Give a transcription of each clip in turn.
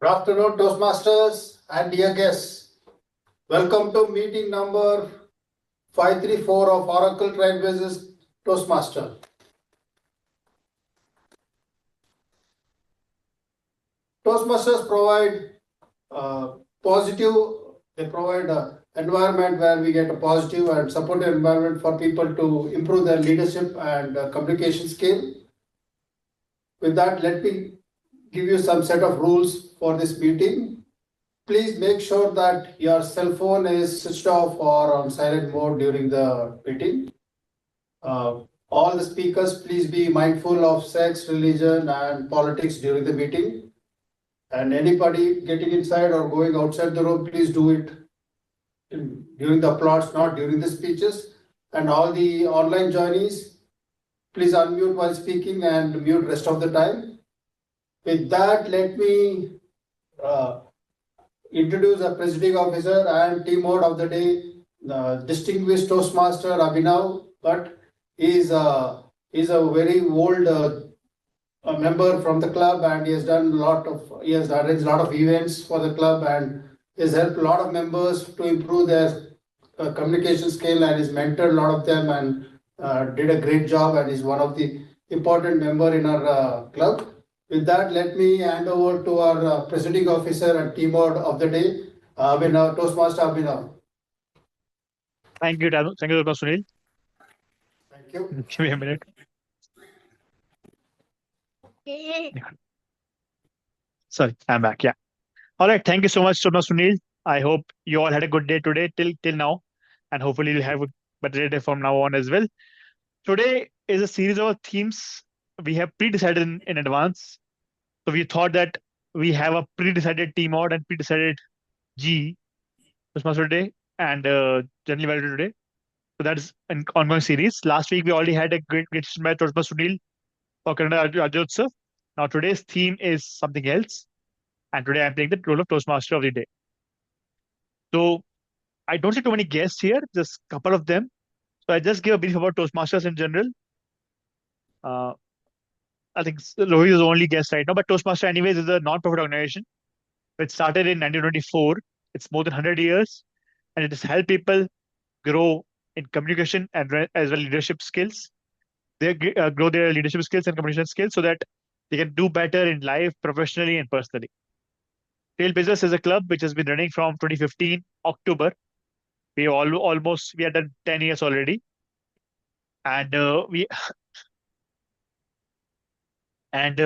Good afternoon, Toastmasters and dear guests. Welcome to meeting number 534 of Oracle Trailblazers Toastmaster. Toastmasters provide they provide an environment where we get a positive and supportive environment for people to improve their leadership and communication skill. With that, let me give you some set of rules for this meeting. Please make sure that your cell phone is switched off or on silent mode during the meeting. All the speakers, please be mindful of sex, religion, and politics during the meeting. And anybody getting inside or going outside the room, please do it during the applause, not during the speeches. And all the online joinees, please unmute while speaking and mute rest of the time. With that, let me introduce a presiding officer and team mode of the day, distinguished Toastmaster Abhinav, but he is a very old member from the club, and he has arranged a lot of events for the club and has helped a lot of members to improve their communication skill, and he's mentored a lot of them and did a great job, and is one of the important member in our club. With that, let me hand over to our presiding officer and team of the day, Abhinav, Toastmaster Abhinav. Thank you, Sunil. Thank you. Give me a minute. Sorry, I'm back. Yeah. All right. Thank you so much, Sunil. I hope you all had a good day today till now, and hopefully you'll have a better day from now on as well. Today is a series of themes we have pre-decided in advance. So we thought that we have a pre-decided team out and pre-decided G Toastmaster today and generally value today. So that's an ongoing series. Last week we already had a great session by Toastmaster Sunil for Kannada Rajyotsav. Now today's theme is something else, and today I'm playing the role of Toastmaster of the day. So I don't see too many guests here, just a couple of them. So I just give a brief about Toastmasters in general. I think Rohit is the only guest right now, but Toastmaster anyways is a non-profit organization which started in 1924. It's more than 100 years, and it has helped people grow in communication and as well leadership skills. They grow their leadership skills and communication skills so that they can do better in life, professionally and personally. Trailblazers is a club which has been running from 2015 October. We had done 10 years already, and we and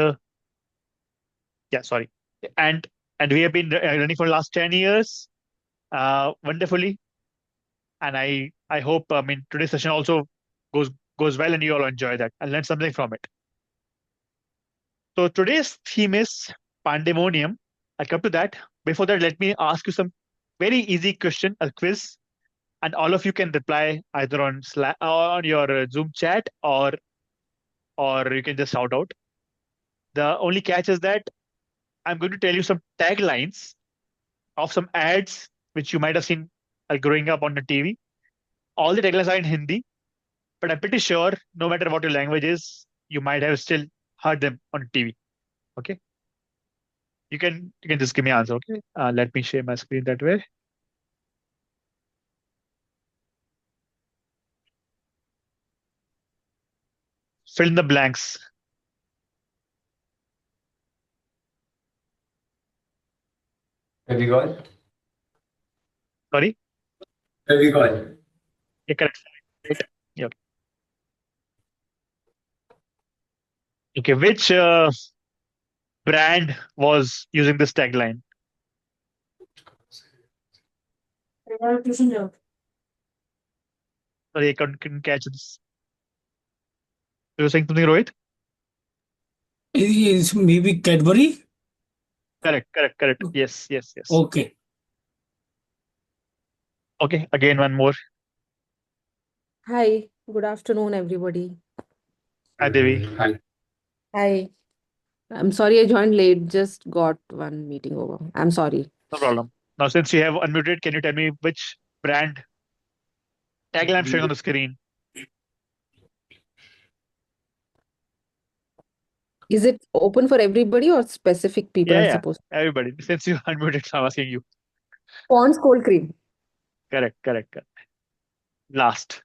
yeah, sorry, and we have been running for the last 10 years, wonderfully, and I hope today's session also goes well and you all enjoy that and learn something from it. So today's theme is Pandeymonium. I'll come to that. Before that, let me ask you some very easy question, a quiz, and all of you can reply either on Slack or on your Zoom chat or you can just shout out. The only catch is that I'm going to tell you some taglines of some ads which you might have seen growing up on the TV. All the taglines are in Hindi, but I'm pretty sure no matter what your language is, you might have still heard them on TV. Okay. You can just give me an answer. Okay. Let me share my screen that way. Fill in the blanks. Fevicol. Sorry? Fevicol. Yeah, correct. Right. Yep. Okay, which brand was using this tagline? Sorry, I couldn't catch this. You were saying something, Rohit? Is maybe Cadbury? Correct. Yes. Okay. Okay, again, one more. Hi, good afternoon, everybody. Hi, Devi. Hi. Hi. I'm sorry I joined late, just got one meeting over. I'm sorry. No problem. Now, since you have unmuted, can you tell me which brand tagline I'm showing on the screen? Is it open for everybody or specific people Yeah, are yeah, supposed? everybody. Since you unmuted, so I'm asking you. Pond's cold cream. Correct, correct, correct. Last.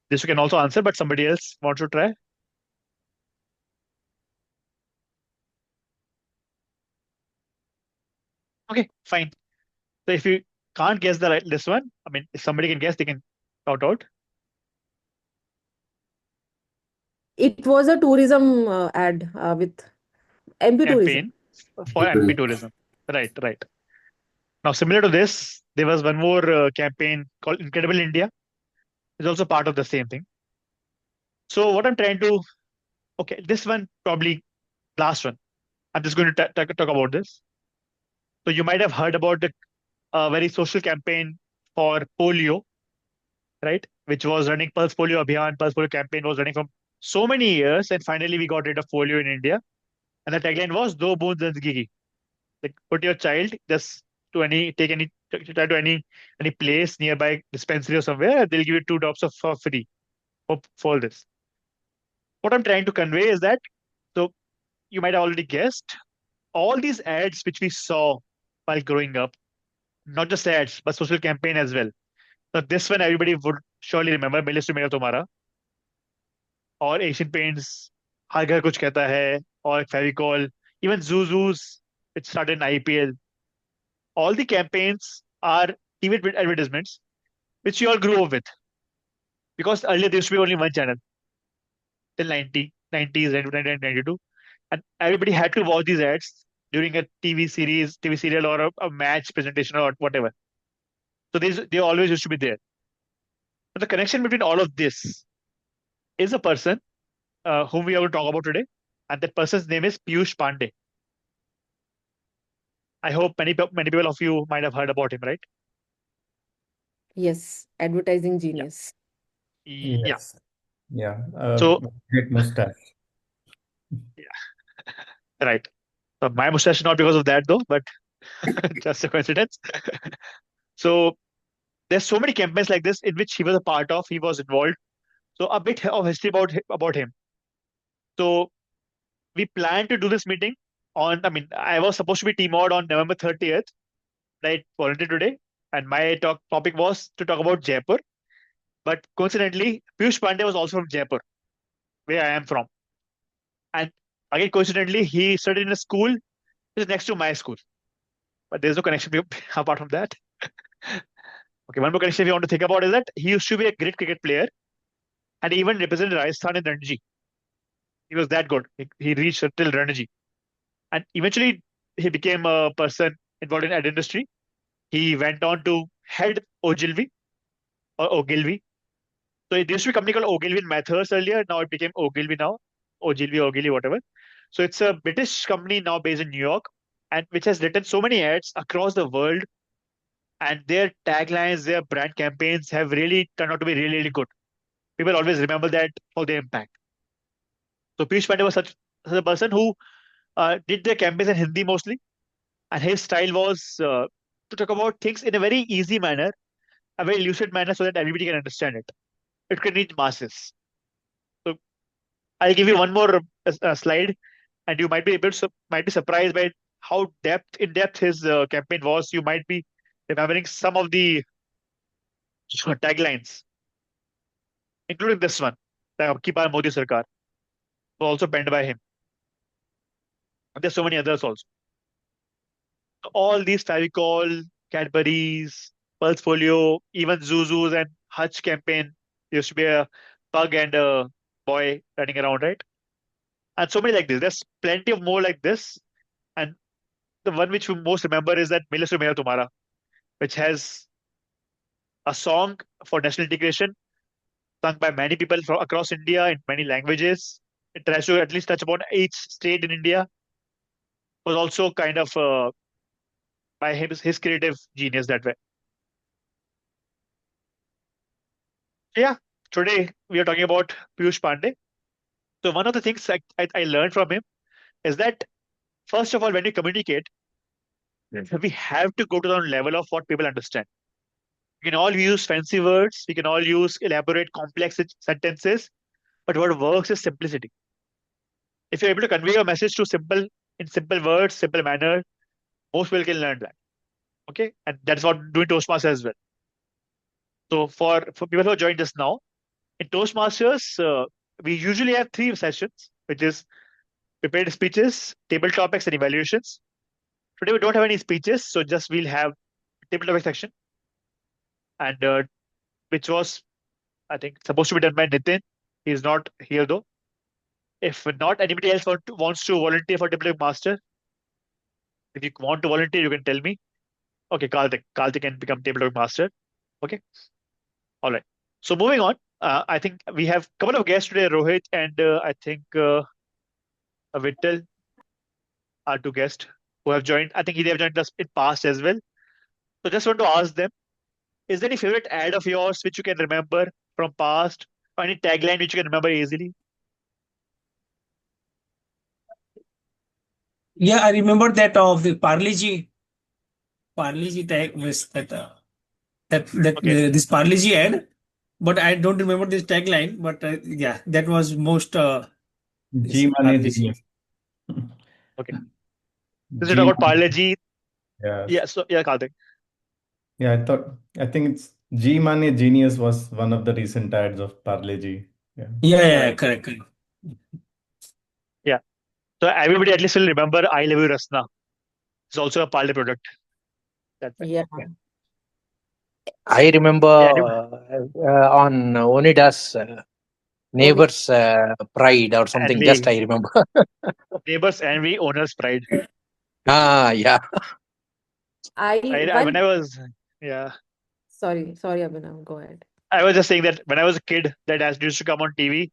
This you can also answer, but somebody else wants to try. Okay, fine. So if you can't guess this one, I mean, if somebody can guess, they can shout out. It was a tourism ad with MP tourism. Campaign for MP tourism. Right, right. Now, similar to this, there was one more campaign called Incredible India. It's also part of the same thing. So what I'm trying to, okay, this one probably last one. I'm just going to talk about this. So you might have heard about the very social campaign for polio, right? Which was running Pulse Polio Abhiyan. Pulse Polio campaign was running from so many years, and finally we got rid of polio in India. And the tagline was "Do boond zindagi ki." Like put your child just to try to any place nearby dispensary or somewhere, they'll give you 2 drops of for free for this. What I'm trying to convey is that, so you might have already guessed, all these ads which we saw while growing up, not just ads but social campaign as well. So this one everybody would surely remember, Milis to Mera Tumhara, or Asian Paints, Har Ghar Kuch Kehta Hai, or Fevicol, even Zuzu's, which started in IPL. All the campaigns are TV advertisements which you all grew up with, because earlier there used to be only one channel till 90s, 1992, and everybody had to watch these ads during a TV serial, or a match presentation or whatever. So they always used to be there. But the connection between all of this is a person whom we are going to talk about today, and that person's name is Piyush Pandey. I hope many people of you might have heard about him, right? Yes, advertising Yeah, genius. yeah. Yes. Yeah. So Great mustache. yeah, right. So my mustache is not because of that though, but just a coincidence. So there's so many campaigns like this in which he was a part of, he was involved. So a bit of history about him. So we planned to do this meeting on, I mean, I was supposed to be team-out on November 30th, right? Volunteer today. And my topic was to talk about Jaipur. But coincidentally, Piyush Pandey was also from Jaipur, where I am from. And again, coincidentally, he studied in a school which is next to my school. But there's no connection apart from that. Okay, one more connection we want to think about is that he used to be a great cricket player, and he even represented Rajasthan in Ranji. He was that good. He reached till Ranji. And eventually, he became a person involved in ad industry. He went on to head Ogilvy or Ogilvy. So it used to be a company called Ogilvy and Mathers earlier. Now it became Ogilvy now. Ogilvy, whatever. So it's a British company now based in New York, and which has written so many ads across the world. And their taglines, their brand campaigns have really turned out to be really, really good. People always remember that for their impact. So Piyush Pandey was such a person who did their campaigns in Hindi mostly, and his style was to talk about things in a very easy manner, a very lucid manner, so that everybody can understand it. It can reach masses. So I'll give you one more slide, and you might be might be surprised by how in depth his campaign was. You might be remembering some of the taglines, including this one, the Ab Ki Baar Modi Sarkar, was also penned by him. And there's so many others also. All these Favicol, Cadbury's, Pulse Folio, even Zuzu's and Hutch campaign used to be a pug and a boy running around, right? And so many like this. There's plenty of more like this. And the one which we most remember is that Milis to Mera Tumhara, which has a song for national integration sung by many people from across India in many languages. It tries to at least touch upon each state in India. Was also kind of by his creative genius that way. Yeah, today we are talking about Piyush Pandey. So one of the things I learned from him is that, first of all, when you communicate, we have to go to the level of what people understand. We can all use fancy words, we can all use elaborate, complex sentences, but what works is simplicity. if you're able to convey your message in simple words, simple manner, most people can learn that. Okay, and that's what doing Toastmasters as well. So for people who are joined just now, in Toastmasters, we usually have 3 sessions, which is prepared speeches, table topics, and evaluations. Today we don't have any speeches, so just we'll have table topic section, and which was, I think, supposed to be done by Nitin. He is not here though. If not, anybody else wants to volunteer for table topic master? If you want to volunteer, you can tell me. Okay, Karthik can become table topic master. Okay, all right. So moving on, I think we have a couple of guests today, Rohit and I think Vittal are 2 guests who have joined. I think they have joined us in past as well. So just want to ask them, is there any favorite ad of yours which you can remember from past, or any tagline which you can remember easily? Yeah, I remember that of the Parle G tag was Okay, this Parle G ad, but I don't remember this tagline. But yeah, that was most this G Money Parle G. Genius. okay. Since you G talk about Money. Parle G, Yes. yeah, so yeah, Karthik. Yeah, I think it's G Money Genius was one of the recent ads of Parle G. Yeah. Yeah, Right. correct. Yeah. So everybody at least will remember I Love You Rasna. It's also a Parle product. That's right. Yeah. I remember Yeah, on Onida's neighbor's pride or something. Just envy, I remember. neighbors envy, owners pride. Yeah. When I was, yeah, Sorry, Abhinav, go ahead. I was just saying that when I was a kid, that as used to come on TV,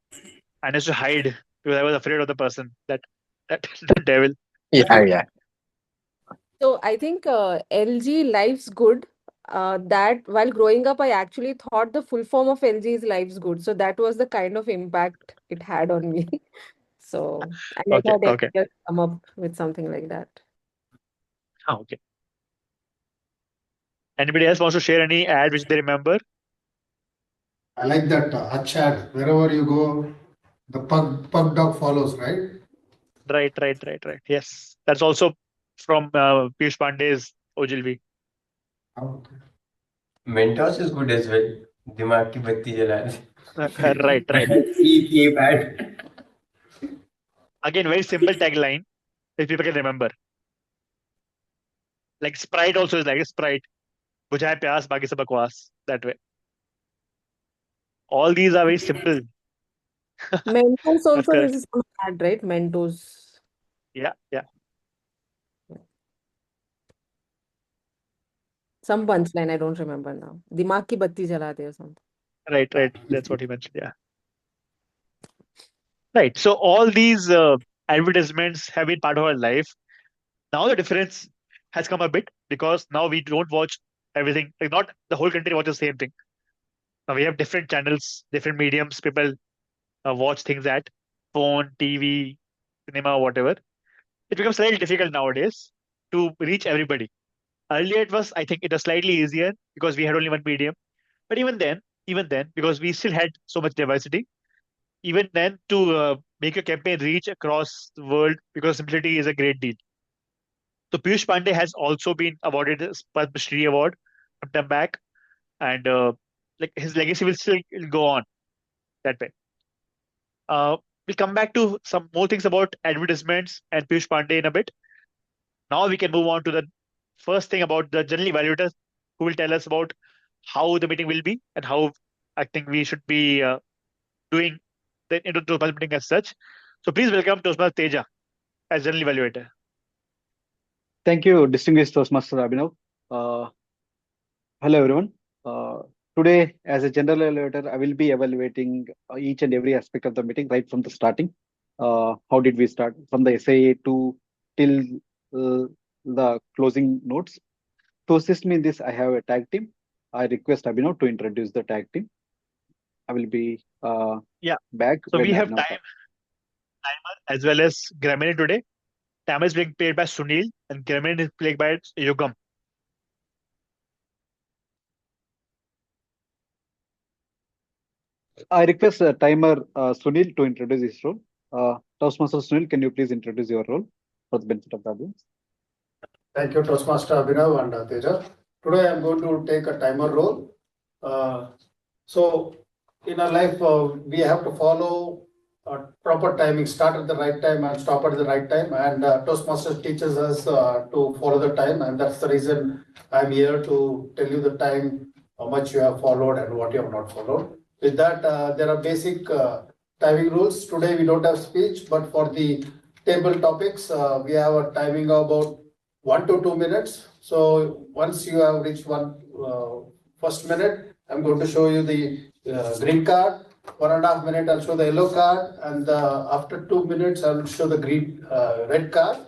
and I used to hide because I was afraid of the person that the devil. Yeah. So I think LG Life's Good. That while growing up, I actually thought the full form of LG is Life's Good. So that was the kind of impact it had on me. So and I Okay, thought okay, everybody else come up with something like that. okay. Anybody else wants to share any ad which they remember? I like that Hutch ad. Wherever you go, the pug dog follows, right? Right. Yes, that's also from Piyush Pandey's Ogilvy. Okay. Mentos is good as well. दिमाग की बत्ती जला दे. Right. ये bad. Again, very simple tagline which people can remember. Like Sprite also is like a Sprite. बुझाए प्यास बाकी सब बकवास. That way. All these are very simple. Mentos That's also correct. is some ad, right? Mentos. Yeah. Some punchline, I don't remember now. Dimag ki batti jala de or something. Right. That's what he mentioned. Yeah. Right. So all these advertisements have been part of our life. Now the difference has come a bit because now we don't watch everything. Like not the whole country watches the same thing. Now we have different channels, different mediums. People watch things at phone, TV, cinema, whatever. It becomes slightly difficult nowadays to reach everybody. Earlier I think it was slightly easier because we had only one medium. But even then, because we still had so much diversity, even then to make a campaign reach across the world because simplicity is a great deal. So Piyush Pandey has also been awarded a Padma Shri Award some time back, and like his legacy will still go on that way. We'll come back to some more things about advertisements and Piyush Pandey in a bit. Now we can move on to the first thing about the general evaluators who will tell us about how the meeting will be and how I think we should be doing the Toastmasters meeting as such. So please welcome Toastmaster Teja as general evaluator. Thank you, distinguished Toastmaster Abhinav. Uh, Hello, everyone. Today, as a general evaluator, I will be evaluating each and every aspect of the meeting right from the starting. How did we start from the SAA to till the closing notes? To assist me in this, I have a tag team. I request Abhinav to introduce the tag team. I will be Yeah. back So when we have Abhinav timer as well as grammar today. Timer is being played by Sunil and grammar is played by Yugam. I request timer Sunil to introduce his role. Toastmaster Sunil, can you please introduce your role for the benefit of the audience? Thank you, Toastmaster Abhinav and Teja. Today I'm going to take a timer role. So in our life, we have to follow proper timing, start at the right time and stop at the right time. And Toastmasters teaches us to follow the time. And that's the reason I'm here to tell you the time, how much you have followed and what you have not followed. With that, there are basic timing rules. Today we don't have speech, but for the table topics, we have a timing of about 1 to 2 minutes. So once you have reached first minute, I'm going to show you the green card. 1.5 minutes, I'll show the yellow card, and after 2 minutes, I'll show the red card.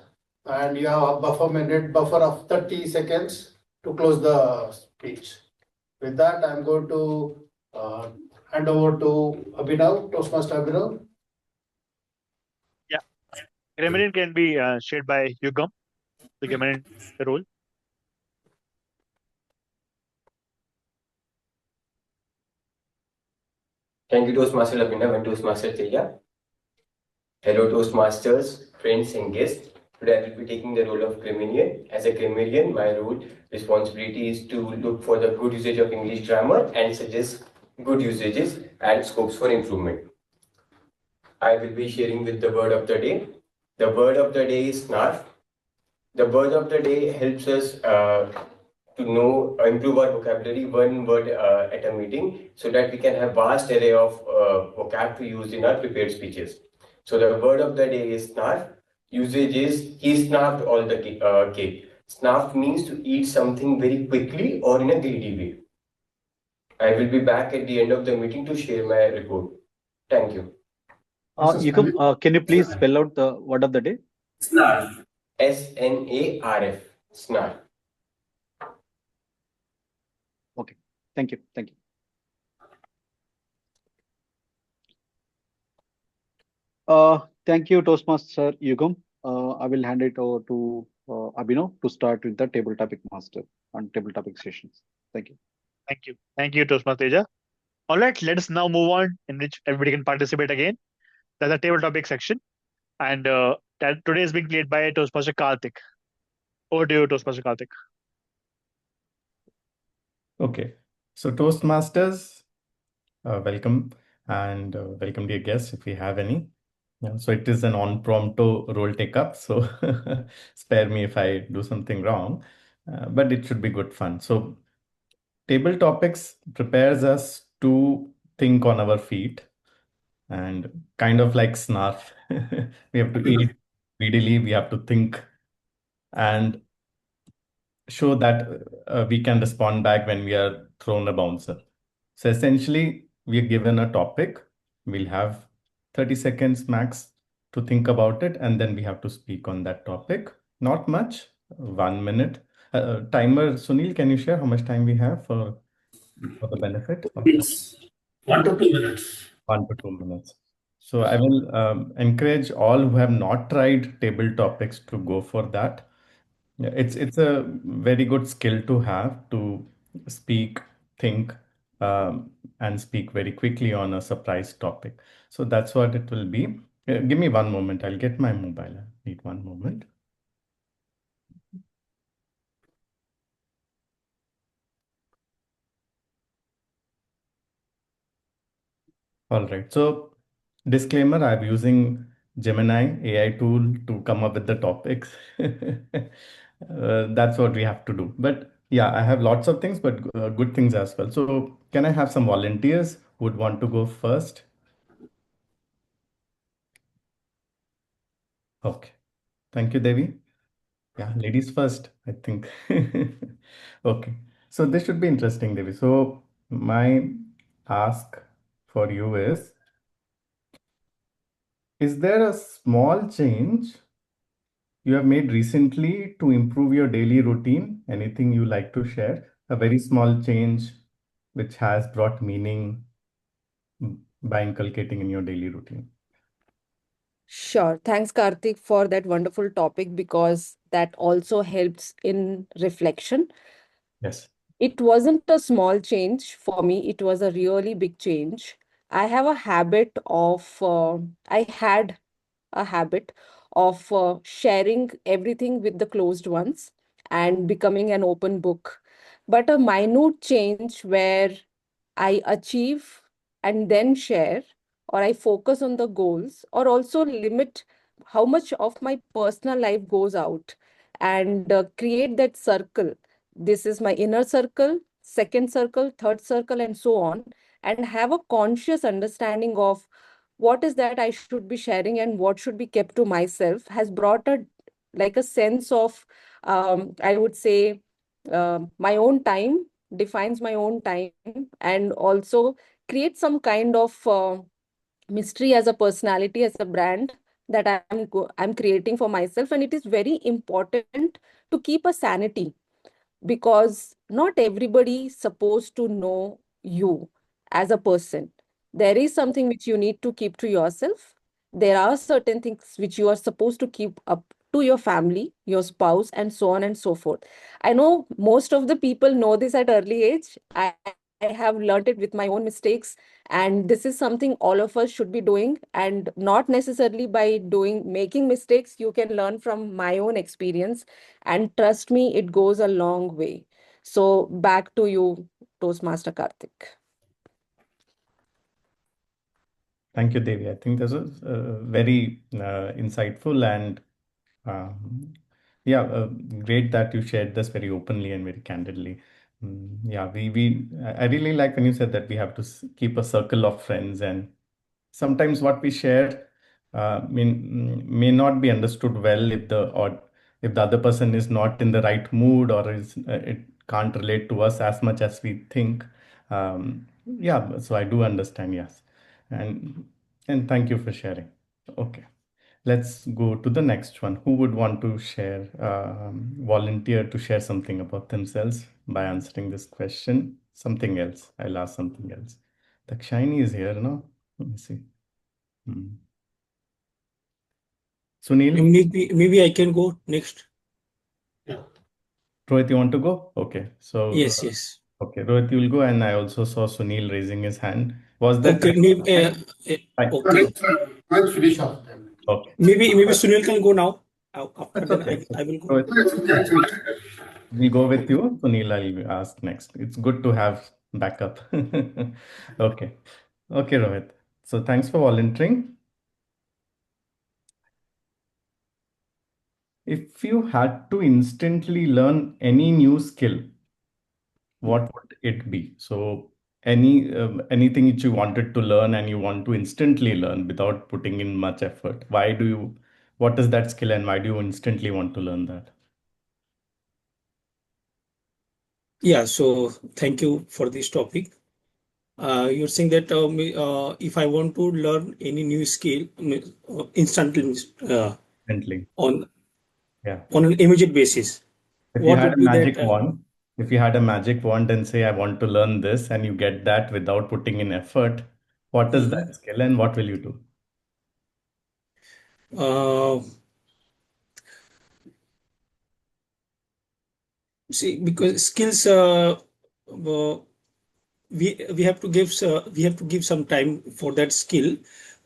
And you have a buffer of 30 seconds to close the speech. With that, I'm going to hand over to Abhinav, Toastmaster Abhinav. Yeah. Grammarian can be shared by Yugam, the grammarian role. Thank you, Toastmaster Abhinav and Toastmaster Teja. Hello, Toastmasters, friends, and guests. Today I will be taking the role of grammarian. As a grammarian, my role responsibility is to look for the good usage of English grammar and suggest good usages and scopes for improvement. I will be sharing with the word of the day. The word of the day is snarf. The word of the day helps us to know, improve our vocabulary one word at a meeting so that we can have vast array of vocab to use in our prepared speeches. So the word of the day is snarf. Usage is he snarfed all the cake. Snarf means to eat something very quickly or in a greedy way. I will be back at the end of the meeting to share my report. Thank you. Yugam, can you please spell out the word of the day? Snarf. SNARF. Snarf. Okay, thank you. Thank you. Thank you, Toastmaster Yugam. I will hand it over to Abhinav to start with the table topic master and table topic sessions. Thank you. Thank you. Thank you, Toastmaster Teja. All right, let us now move on in which everybody can participate again. That's the table topic section. And that today is being played by Toastmaster Karthik. Over to you, Toastmaster Karthik. Okay, so Toastmasters, welcome and welcome dear guests if we have any. Yeah, so it is an on-prompto role take-up, so spare me if I do something wrong, but it should be good fun. So table topics prepares us to think on our feet and kind of like snarf. We have to eat greedily, we have to think and show that we can respond back when we are thrown a bouncer. So essentially, we are given a topic. We'll have 30 seconds max to think about it, and then we have to speak on that topic. Not much, 1 minute. Timer, Sunil, can you share how much time we have for the benefit? Yes, 1 to 2 minutes. 1 to 2 minutes. So I will encourage all who have not tried table topics to go for that. Yeah, it's a very good skill to have to speak, think, and speak very quickly on a surprise topic. So that's what it will be. Give me 1 moment. I'll get my mobile. I need 1 moment. All right. So disclaimer, I'm using Gemini AI tool to come up with the topics. That's what we have to do. But yeah, I have lots of things, but good things as well. So can I have some volunteers who would want to go first? Okay. Thank you, Devi. Yeah, ladies first, I think. Okay. So this should be interesting, Devi. So my ask for you is there a small change you have made recently to improve your daily routine? Anything you like to share? A very small change which has brought meaning by inculcating in your daily routine. Sure. Thanks, Karthik, for that wonderful topic because that also helps in reflection. Yes. It wasn't a small change for me, it was a really big change. I have a habit of, I had a habit of sharing everything with the closed ones and becoming an open book. But a minute change where I achieve and then share, or I focus on the goals, or also limit how much of my personal life goes out and create that circle. This is my inner circle, second circle, third circle, and so on, and have a conscious understanding of what is that I should be sharing and what should be kept to myself has brought a like a sense of I would say my own time, defines my own time, and also create some kind of mystery as a personality, as a brand that I'm creating for myself. And it is very important to keep a sanity, because not everybody is supposed to know you as a person. There is something which you need to keep to yourself. There are certain things which you are supposed to keep up to your family, your spouse, and so on and so forth. I know most of the people know this at early age. I have learned it with my own mistakes, and this is something all of us should be doing, and not necessarily by doing making mistakes. You can learn from my own experience, and trust me, it goes a long way. So back to you, Toastmaster Karthik. Thank you, Devi. I think this was very insightful and yeah, great that you shared this very openly and very candidly. Yeah, I really like when you said that we have to keep a circle of friends, and sometimes what we share may not be understood well if the other person is not in the right mood, or is it can't relate to us as much as we think. Yeah, so I do understand, yes, and thank you for sharing. Okay. Let's go to the next one. Who would want to share, volunteer to share something about themselves by answering this question? Something else. I'll ask something else. Dakshini is here, no? Let me see. Sunil, Maybe I can go next. Rohit, you want to go? Okay. So, Yes. okay, Rohit, you'll go. And I also saw Sunil raising his hand. Was that Okay, okay. Let's finish off then. Okay. Maybe Sunil can go now. After That's that, okay. I will go. Rohit, we'll go with you. Sunil, I'll ask next. It's good to have backup. Okay. Okay, Rohit. So thanks for volunteering. If you had to instantly learn any new skill, what would it be? So anything that you wanted to learn and you want to instantly learn without putting in much effort. What is that skill and why do you instantly want to learn that? Yeah, so thank you for this topic. You're saying that if I want to learn any new skill instantly Instantly. on Yeah. an immediate basis, If you what had would a be that? magic wand, if you had a magic wand and say, I want to learn this, and you get that without putting in effort, what is that skill and what will you do? Uh, See, because skills, we have to give some time for that skill.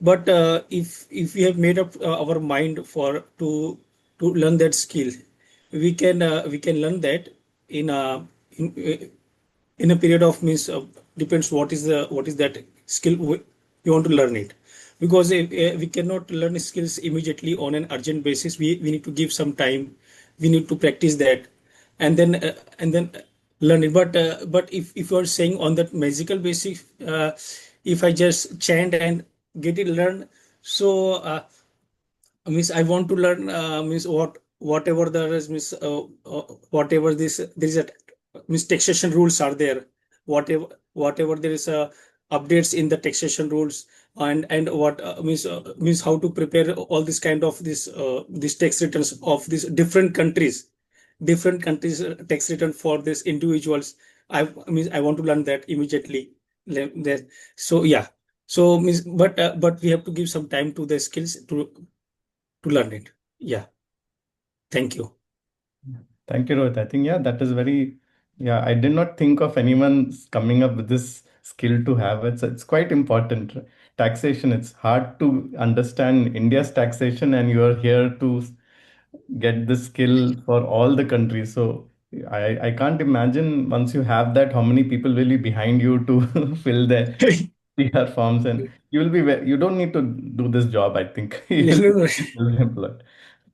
But if we have made up our mind for to learn that skill, we can learn that in a in, in a period of means depends what is that skill we want to learn it, because we cannot learn skills immediately on an urgent basis. We need to give some time, we need to practice that, and then learn it. But if you are saying on that magical basis, if I just chant and get it learned, so means I want to learn means whatever there is means whatever this there is a means taxation rules are there, whatever there is updates in the taxation rules, and what means how to prepare all this kind of this tax returns of these different countries tax return for these individuals. I want to learn that immediately. That so yeah. So means but we have to give some time to the skills to learn it. Yeah. Thank you. Thank you, Rohit. I think, yeah, that is yeah, I did not think of anyone coming up with this skill to have. It's quite important taxation. It's hard to understand India's taxation, and you are here to get this skill for all the countries. So I can't imagine once you have that, how many people will be behind you to fill the PR forms, and you will be you don't need to do this job, I think. You'll be employed.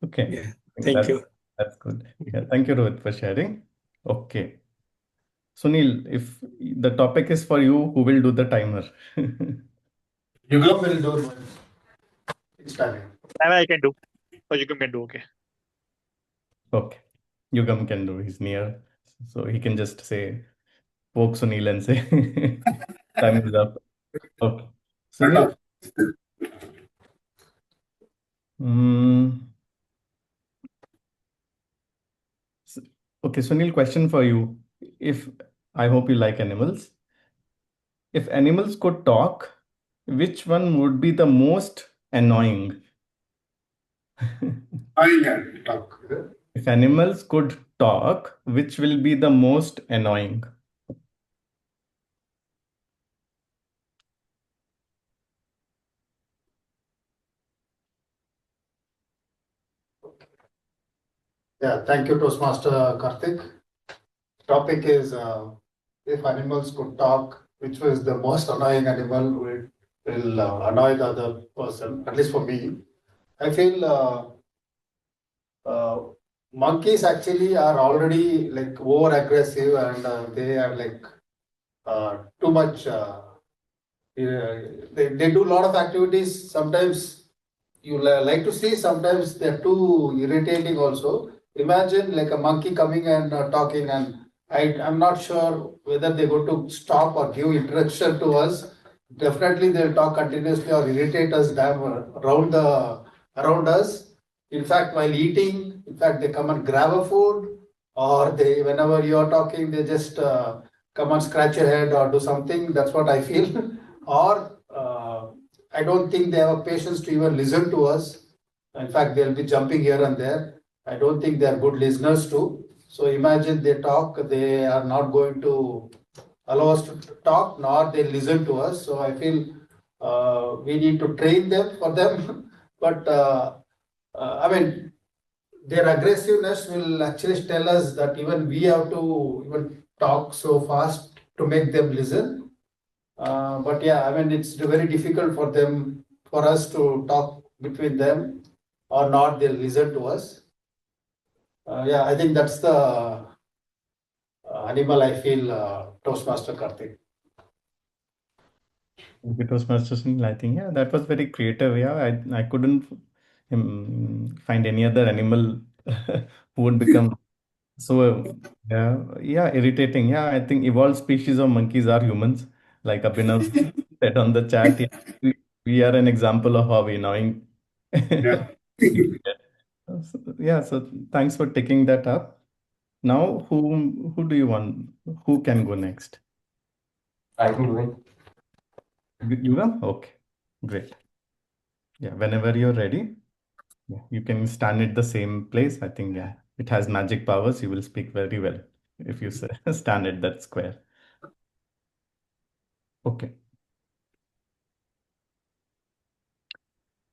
Okay. Yeah, I think thank you. that's good. Yeah, thank you, Rohit, for sharing. Okay. Sunil, if the topic is for you, who will do the timer? Yugam will do it's timing. I can do. Or you can do. Okay. Okay. Yugam can do. He's near. So he can just say, poke Sunil and say, time is up. Okay. Sunil. Mm, okay, Sunil, question for you. If I hope you like animals. If animals could talk, which one would be the most annoying? I can talk. If animals could talk, which will be the most annoying? Yeah, thank you, Toastmaster Karthik. Topic is if animals could talk, which was the most annoying animal will annoy the other person, at least for me. I feel monkeys actually are already like over aggressive and they are like too much. They do a lot of activities. Sometimes you like to see, sometimes they're too irritating also. Imagine like a monkey coming and talking, and I'm not sure whether they're going to stop or give interaction to us. Definitely they'll talk continuously or irritate us damn around us. In fact, while eating, in fact, they come and grab a food, or they whenever you're talking, they just come and scratch your head or do something. That's what I feel. Or I don't think they have a patience to even listen to us. In fact, they'll be jumping here and there. I don't think they are good listeners too. So imagine they talk, they are not going to allow us to talk, nor they listen to us. So I feel we need to train them for them. But I mean, their aggressiveness will actually tell us that even we have to even talk so fast to make them listen. But yeah, I mean, it's very difficult for them, for us to talk between them or not, they'll listen to us. Yeah, I think that's the animal I feel, Toastmaster Karthik. It was Master Sunil, I think. Yeah, that was very creative. Yeah, I couldn't find any other animal who would become so irritating. Yeah, I think evolved species of monkeys are humans, like Abhinav said on the chat. Yeah, we are an example of how annoying. Yeah. Yeah, so thanks for taking that up. Now, who do you want? Who can go next? I can do it. You will? Okay, great. Yeah, whenever you're ready, yeah, you can stand at the same place. I think yeah, it has magic powers. You will speak very well if you stand at that square. Okay.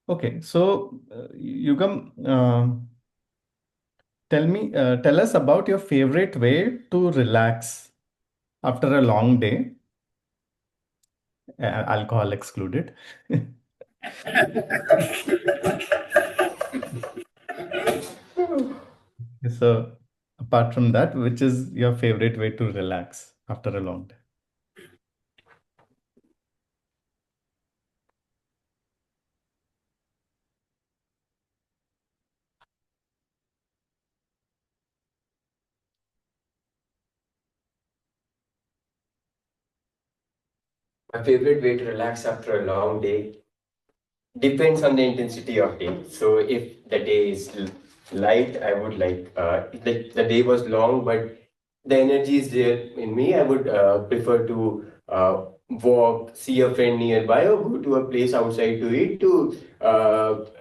Okay, so Yugam, tell us about your favorite way to relax after a long day, alcohol excluded. So, apart from that, which is your favorite way to relax after a long day? My favorite way to relax after a long day depends on the intensity of day. So if the day is light, I would like the day was long, but the energy is there in me. I would prefer to walk, see a friend nearby, or go to a place outside to eat to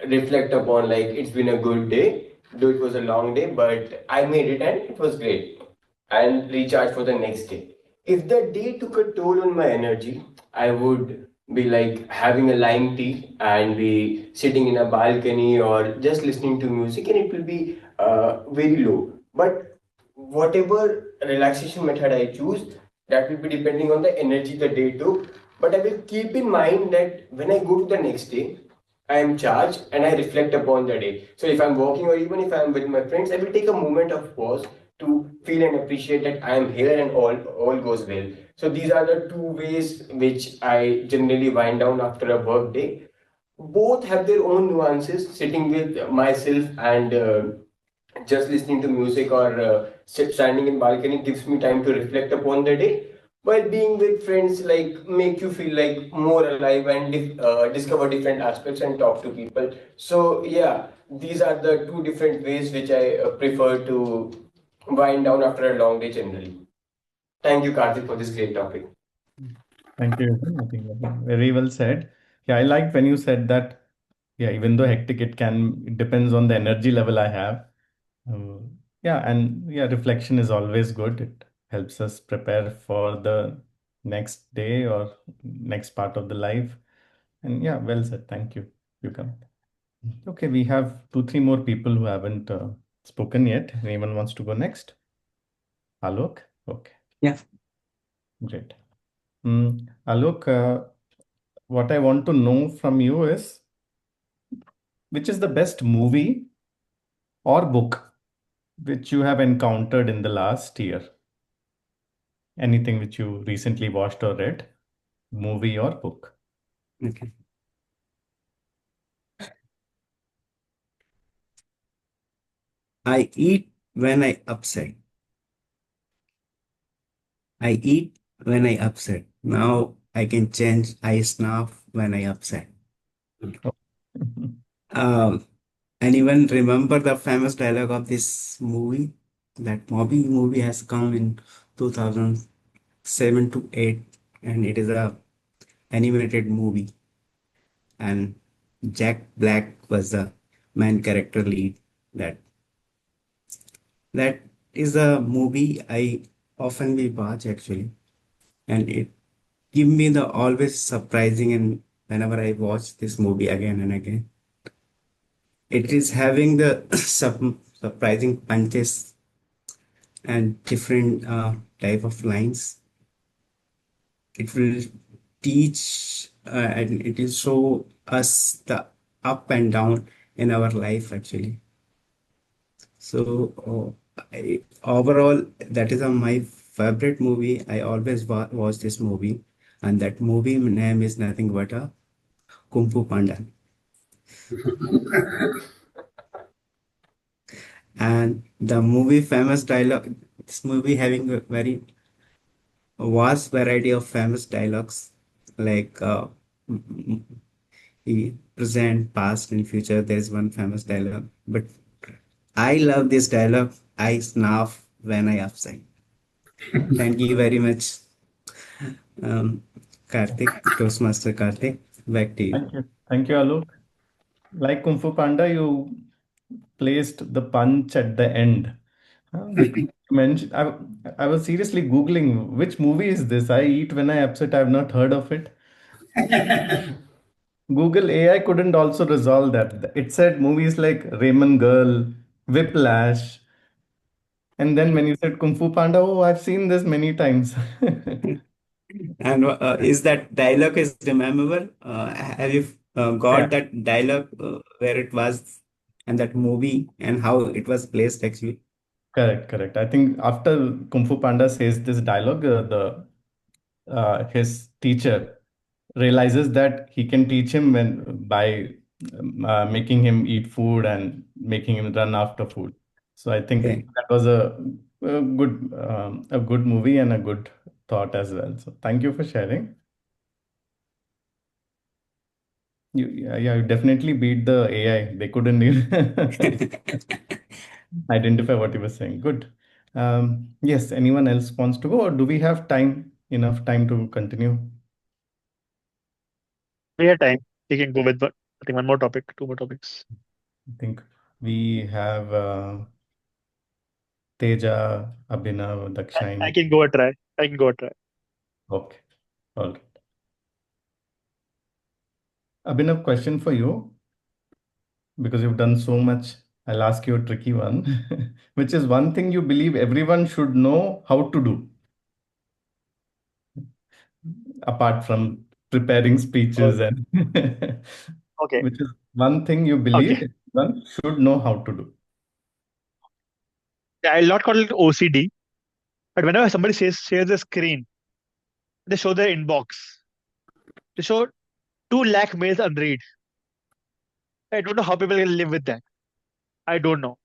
reflect upon like it's been a good day. Though it was a long day, but I made it and it was great, and recharge for the next day. If the day took a toll on my energy, I would be like having a lime tea and be sitting in a balcony or just listening to music, and it will be very low. But whatever relaxation method I choose, that will be depending on the energy the day took. But I will keep in mind that when I go to the next day, I am charged and I reflect upon the day. So if I'm walking or even if I'm with my friends, I will take a moment of pause to feel and appreciate that I am here and all goes well. So these are the two ways which I generally wind down after a work day. Both have their own nuances. Sitting with myself and just listening to music or standing in balcony gives me time to reflect upon the day, while being with friends like make you feel like more alive and discover different aspects and talk to people. So yeah, these are the two different ways which I prefer to wind down after a long day generally. Thank you, Karthik, for this great topic. Thank you. I think very well said. Yeah, I liked when you said that. Yeah, even though hectic, it depends on the energy level I have. Yeah, and yeah, reflection is always good. It helps us prepare for the next day or next part of the life. And yeah, well said. Thank you. You come. Okay, we have two, three more people who haven't spoken yet. Anyone wants to go next? Alok? Okay, Yeah. great. Alok, what I want to know from you is which is the best movie or book which you have encountered in the last year? Anything which you recently watched or read, movie or book? Okay. I eat when I upset. I eat when I upset. Now I can change. I snuff when I upset. Oh. Anyone remember the famous dialogue of this movie? That movie has come in 2007 to 8, and it is a animated movie. And Jack Black was the main character lead. That that is a movie I often we watch actually, and it give me the always surprising. And whenever I watch this movie again and again, it is having the surprising punches and different type of lines. It will teach and it will show us the up and down in our life actually. So overall, that is my favorite movie. I always watch this movie, and that movie name is nothing but a Kung Fu Panda. And the movie famous dialogue. This movie having a very vast variety of famous dialogues, like present, past, and future. There's one famous dialogue, but I love this dialogue. I snuff when I upset. Thank you very much, Karthik, Toastmaster Karthik. Back to you. Thank you. Thank you, Alok. Like Kung Fu Panda, you placed the punch at the end. Because you mentioned, I was seriously Googling which movie is this? I eat when I upset. I've not heard of it. Google AI couldn't also resolve that. It said movies like Raymond Girl, Whiplash, and then when you said Kung Fu Panda, oh, I've seen this many times. And is that dialogue is remember? Have you Yeah, got that dialogue where it was and that movie and how it was placed actually? correct, correct. I think after Kung Fu Panda says this dialogue, the his teacher realizes that he can teach him when by making him eat food and making him run after food. So I think Okay. that was a good movie and a good thought as well. So thank you for sharing. Yeah, you definitely beat the AI. They couldn't even identify what you were saying. Good. Yes, anyone else wants to go, or do we have enough time to continue? We have time. We can go with I think one more topic, two more topics. I think we have Teja, Abhinav, I Dakshine. can go a try. I can go a try. Okay. All right. Abhinav, question for you, because you've done so much. I'll ask you a tricky one, which is one thing you believe everyone should know how to do, apart from preparing speeches and Okay. which is one thing you Okay. believe everyone should know how to do. I'll not call it OCD, but whenever somebody shares a screen, they show their inbox. They show 2 lakh mails unread. I don't know how people can live with that. I don't know.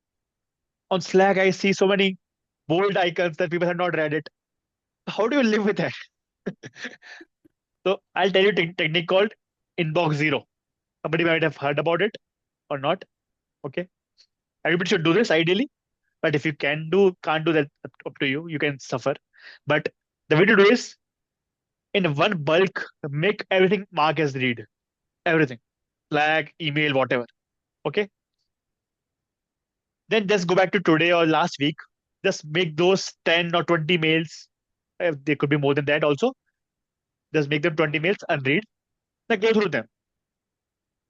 On Slack, I see so many bold icons that people have not read it. How do you live with that? So I'll tell you a technique called inbox zero. Somebody might have heard about it or not. Okay. Everybody should do this ideally. But if you can't do that, up to you. You can suffer. But the way to do is in one bulk, make everything mark as read. Everything. Slack, email, whatever. Okay. Then just go back to today or last week. Just make those 10 or 20 mails. There could be more than that also. Just make them 20 mails and read. Then go through them.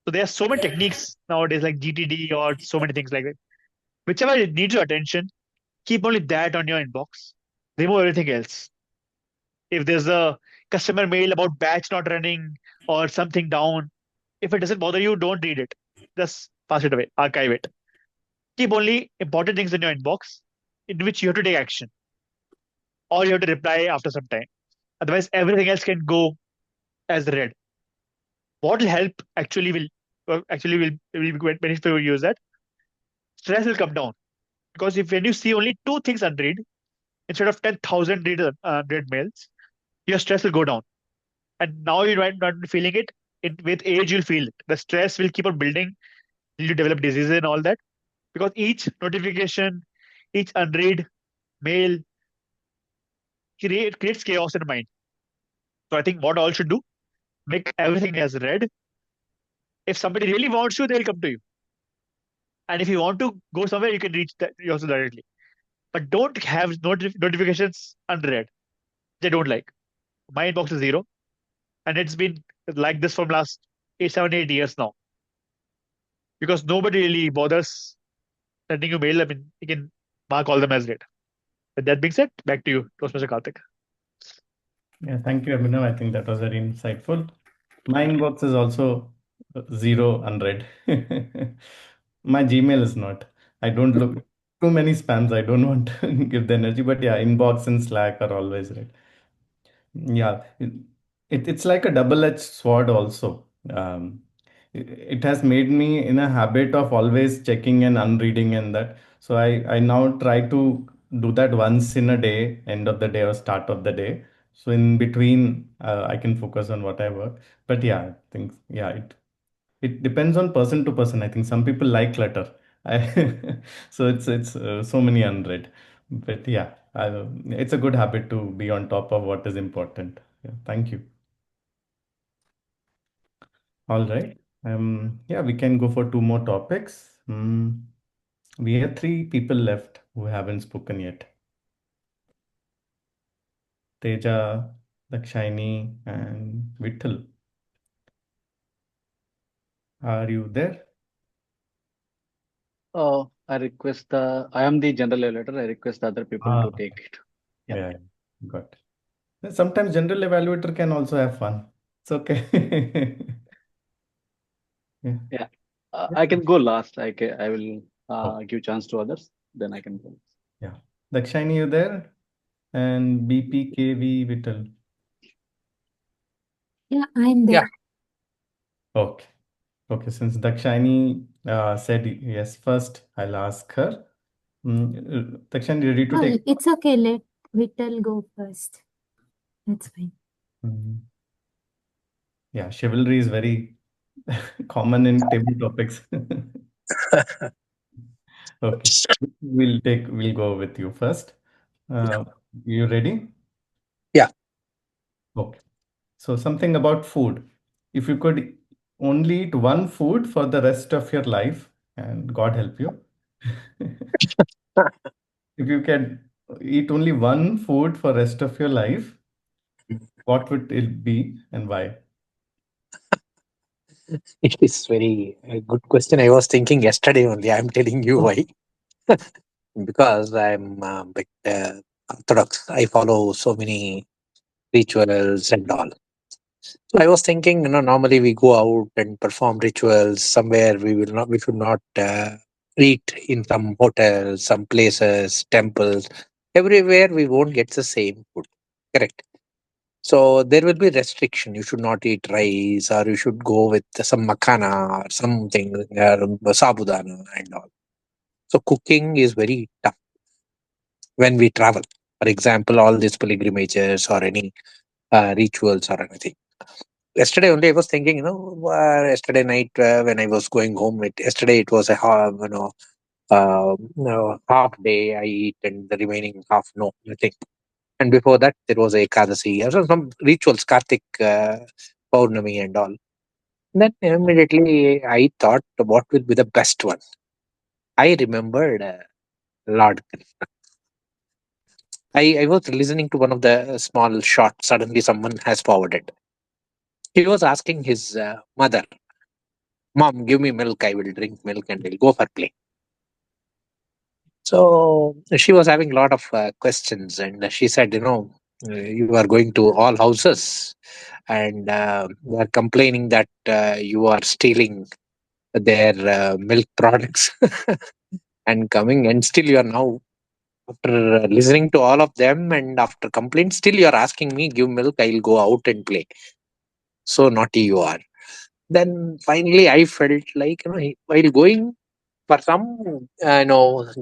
So there are so many techniques nowadays, like GTD or so many things like that. Whichever needs your attention, keep only that on your inbox. Remove everything else. If there's a customer mail about batch not running or something down, if it doesn't bother you, don't read it. Just pass it away, archive it. Keep only important things in your inbox in which you have to take action or you have to reply after some time. Otherwise, everything else can go as read. What will help will be beneficial for you is that stress will come down because if when you see only 2 things unread instead of 10,000 read mails, your stress will go down. And now you might not be feeling it. With age, you'll feel it. The stress will keep on building. You develop diseases and all that because each notification, each unread mail creates chaos in the mind. So I think what all should do, make everything as read. If somebody really wants you, they'll come to you. And if you want to go somewhere, you can reach that you also directly. But don't have notifications unread. They don't like. My inbox is zero, and it's been like this from last 7, 8 years now because nobody really bothers sending you mail. I mean, you can mark all them as read. With that being said, back to you, Toastmaster Karthik. Yeah, thank you, Abhinav. I think that was very insightful. My inbox is also zero unread. My Gmail is not. I don't look too many spams. I don't want to give the energy, but yeah, inbox and Slack are always read. Yeah, it's like a double-edged sword also. It has made me in a habit of always checking and unreading and that. So I now try to do that once in a day, end of the day or start of the day. So in between, I can focus on what I work. But yeah, I think yeah, it depends on person to person. I think some people like clutter. So it's so many unread. But yeah, it's a good habit to be on top of what is important. Yeah, thank you. All right. Yeah, we can go for two more topics. We have three people left who haven't spoken yet. Teja, Dakshini, and Vittal. Are you there? I am the general evaluator. I request the other people Ah, to take it. Yeah. yeah, got it. Sometimes general evaluator can also have fun. It's okay. Yeah. Yeah. Yeah. I can go last. I will Oh, give chance to others. Then I can go. yeah. Dakshini, you there? And BPKV Vittal. Yeah, I'm Yeah. there. Okay. Okay. Since Dakshini said yes first, I'll ask her. Dakshini, ready to Oh, take? it's okay. Let Vittal go first. That's fine. Mm, yeah, chivalry is very common in table topics. Okay. We'll go with you first. Uh, you ready? Yeah. Okay. So something about food. If you could only eat one food for the rest of your life, and God help you, if you can eat only one food for rest of your life, what would it be and why? It is very good question. I was thinking yesterday only. I'm telling you why. Because I'm a bit orthodox. I follow so many rituals and all. So I was thinking, normally we go out and perform rituals somewhere. We should not eat in some hotels, some places, temples. Everywhere we won't get the same food. Correct. So there will be restriction. You should not eat rice, or you should go with some makhana or something, sabudana and all. So cooking is very tough when we travel. For example, all these pilgrimages or any rituals or anything. Yesterday only I was thinking, yesterday night when I was going home, yesterday it was a half day I eat and the remaining half no, nothing. And before that there was a Ekadasi, some rituals, Kartik, Paurnami and all. Then immediately I thought, what will be the best one? I remembered Lord Krishna. I was listening to one of the small shots. Suddenly someone has forwarded. He was asking his mother, "Mom, give me milk. I will drink milk and will go for play." So she was having a lot of questions, and she said, you are going to all houses, and you are complaining that you are stealing their milk products and coming, and still you are now, after listening to all of them and after complaints, still you are asking me, give milk, I'll go out and play. So naughty you are. Then finally I felt like, while going for some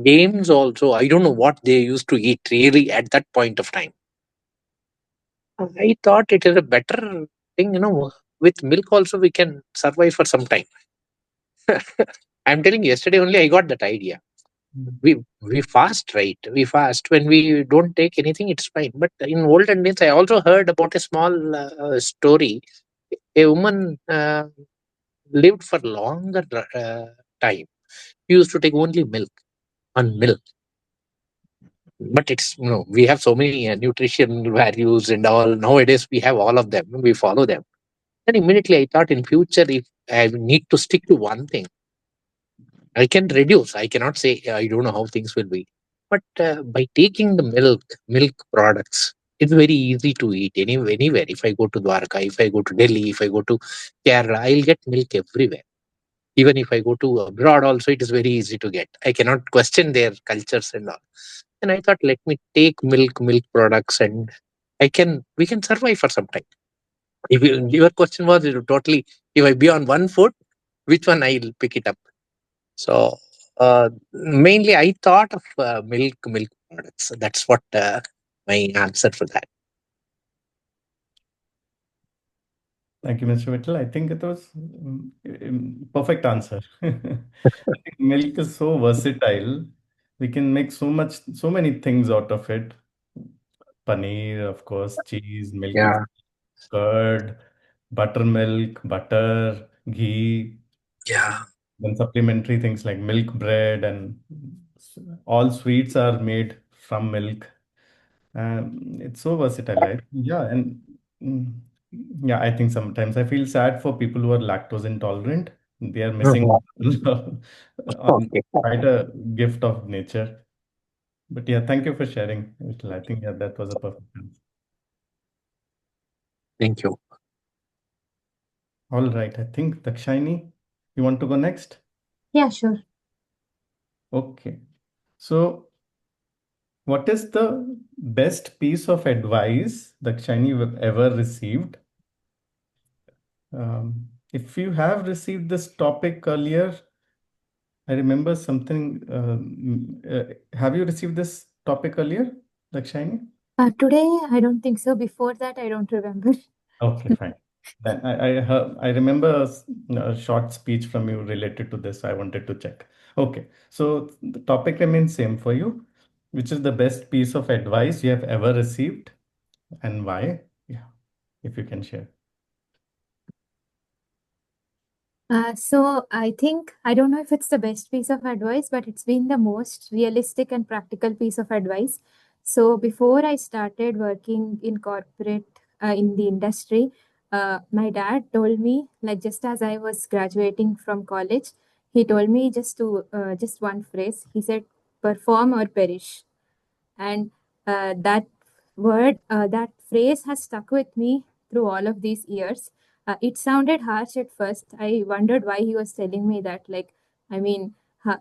games also, I don't know what they used to eat really at that point of time. I thought it is a better thing, with milk also we can survive for some time. I'm telling you, yesterday only I got that idea. We fast, right? We fast when we don't take anything, it's fine. But in olden days, I also heard about a small story. A woman lived for longer time. She used to take only milk on milk. But it's, we have so many nutrition values and all. Nowadays, we have all of them. We follow them. Then immediately I thought, in future, if I need to stick to one thing, I can reduce. I cannot say I don't know how things will be. But by taking the milk products, it's very easy to eat anywhere. If I go to Dwarka, if I go to Delhi, if I go to Kerala, I'll get milk everywhere. Even if I go to abroad also, it is very easy to get. I cannot question their cultures and all. And I thought, let me take milk products, and we can survive for some time. If your question was totally, if I be on one foot, which one I'll pick it up? So mainly I thought of milk products. That's what my answer for that. Thank you, Mr. Vittal. I think it was perfect answer. I think milk is so versatile. We can make so many things out of it. Paneer, of course, cheese, milk, Yeah, curd, buttermilk, butter, ghee, yeah. then supplementary things like milk bread, and all sweets are made from milk. It's so versatile, right? Yeah, and mm, yeah, I think sometimes I feel sad for people who are lactose intolerant. They are missing Mhm. on Okay. quite a gift of nature. But yeah, thank you for sharing, Vishal. I think, yeah, that was a perfect answer. Thank you. All right, I think Dakshini, you want to go next? Yeah, sure. Okay. So, what is the best piece of advice Dakshini you've ever received? If you have received this topic earlier, I remember something. Have you received this topic earlier, Dakshini? Today, I don't think so. Before that, I don't remember. Okay, fine. Then I remember a short speech from you related to this. I wanted to check. Okay, so the topic remains same for you. Which is the best piece of advice you have ever received and why? Yeah, if you can share. So I think, I don't know if it's the best piece of advice, but it's been the most realistic and practical piece of advice. So before I started working in corporate, in the industry, My dad told me, like just as I was graduating from college, he told me just one phrase. He said, "Perform or perish." And that that phrase has stuck with me through all of these years. It sounded harsh at first. I wondered why he was telling me that. Like, I mean,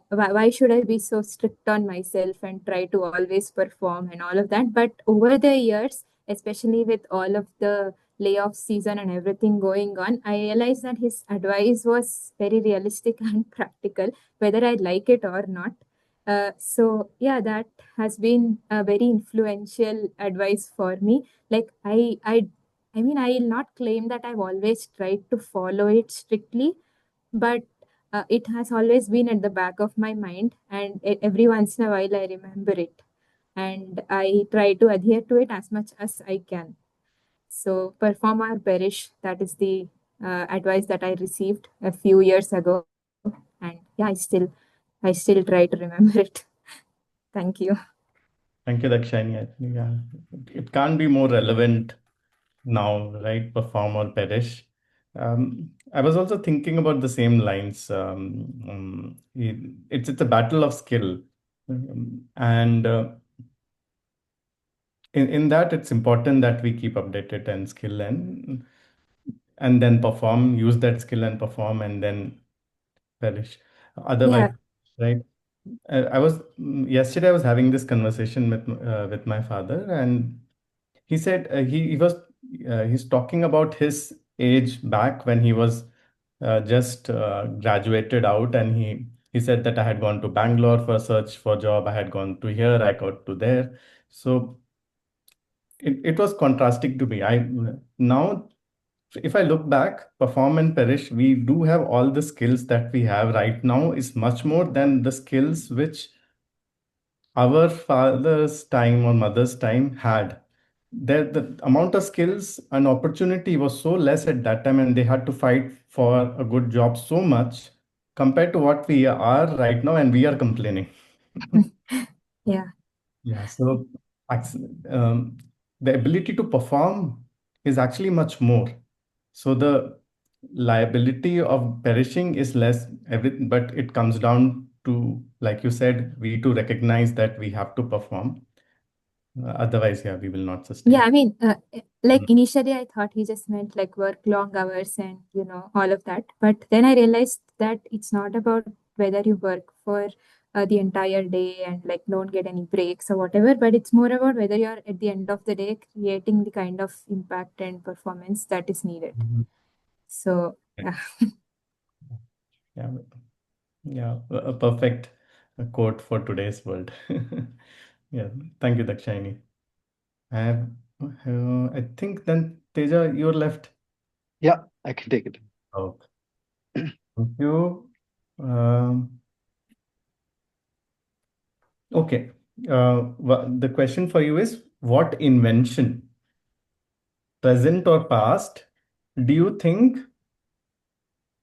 why should I be so strict on myself and try to always perform and all of that? But over the years, especially with all of the layoff season and everything going on, I realized that his advice was very realistic and practical, whether I like it or not. So yeah, that has been a very influential advice for me. Like I mean, I will not claim that I've always tried to follow it strictly, but it has always been at the back of my mind, and every once in a while I remember it, and I try to adhere to it as much as I can. So perform or perish, that is the advice that I received a few years ago, and yeah, I still try to remember it. Thank you. Thank you, Dakshani. Yeah, it can't be more relevant now, right? Perform or perish. I was also thinking about the same lines. It's a battle of skill, and in that it's important that we keep updated and skill and then perform. Use that skill and perform, and then perish. Otherwise, Yeah, right? Yesterday I was having this conversation with my father, and he said he's talking about his age back when he was just graduated out, and he said that I had gone to Bangalore for a search for job. I had gone to here, I got to there. So it was contrasting to me. I now if I look back, perform and perish, we do have all the skills that we have right now is much more than the skills which our father's time or mother's time had. The amount of skills and opportunity was so less at that time, and they had to fight for a good job so much compared to what we are right now, and we are complaining. yeah, Yeah, so ac- um, the ability to perform is actually much more. So the liability of perishing is less, but it comes down to, like you said, we to recognize that we have to perform. Otherwise, yeah, we will not yeah. sustain. I mean, like Mm. initially I thought he just meant like work long hours and all of that. But then I realized that it's not about whether you work for the entire day and like don't get any breaks or whatever, but it's more about whether you're at the end of the day creating the kind of impact and performance that is needed. Mhm. So yeah. Yeah, yeah, a perfect quote for today's world. Yeah, thank you, Dakshayani. I have, I think then Teja, you're left. Yeah, I can take it. Oh, thank you. Um, okay. The question for you is, what invention, present or past, do you think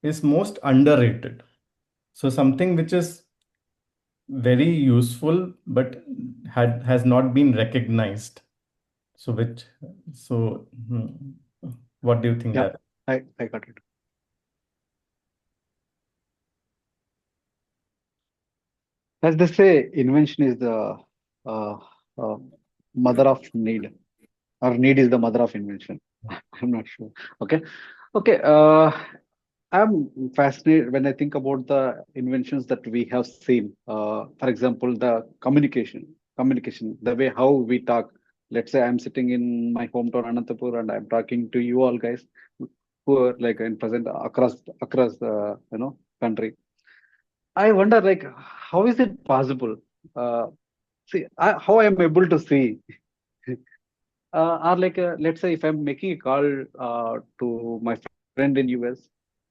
is most underrated? So something which is very useful but has not been recognized. So which so what do you think Yeah, that? I got it. As they say, invention is the uh, uh, mother of need, or need is the mother of invention. I'm not sure. Okay. Okay. I'm fascinated when I think about the inventions that we have seen. For example, the communication, the way how we talk. Let's say I'm sitting in my hometown Anantapur and I'm talking to you all guys who are like in present across the country. I wonder like how is it possible? Uh, how I am able to see. Or like let's say if I'm making a call to my friend in US,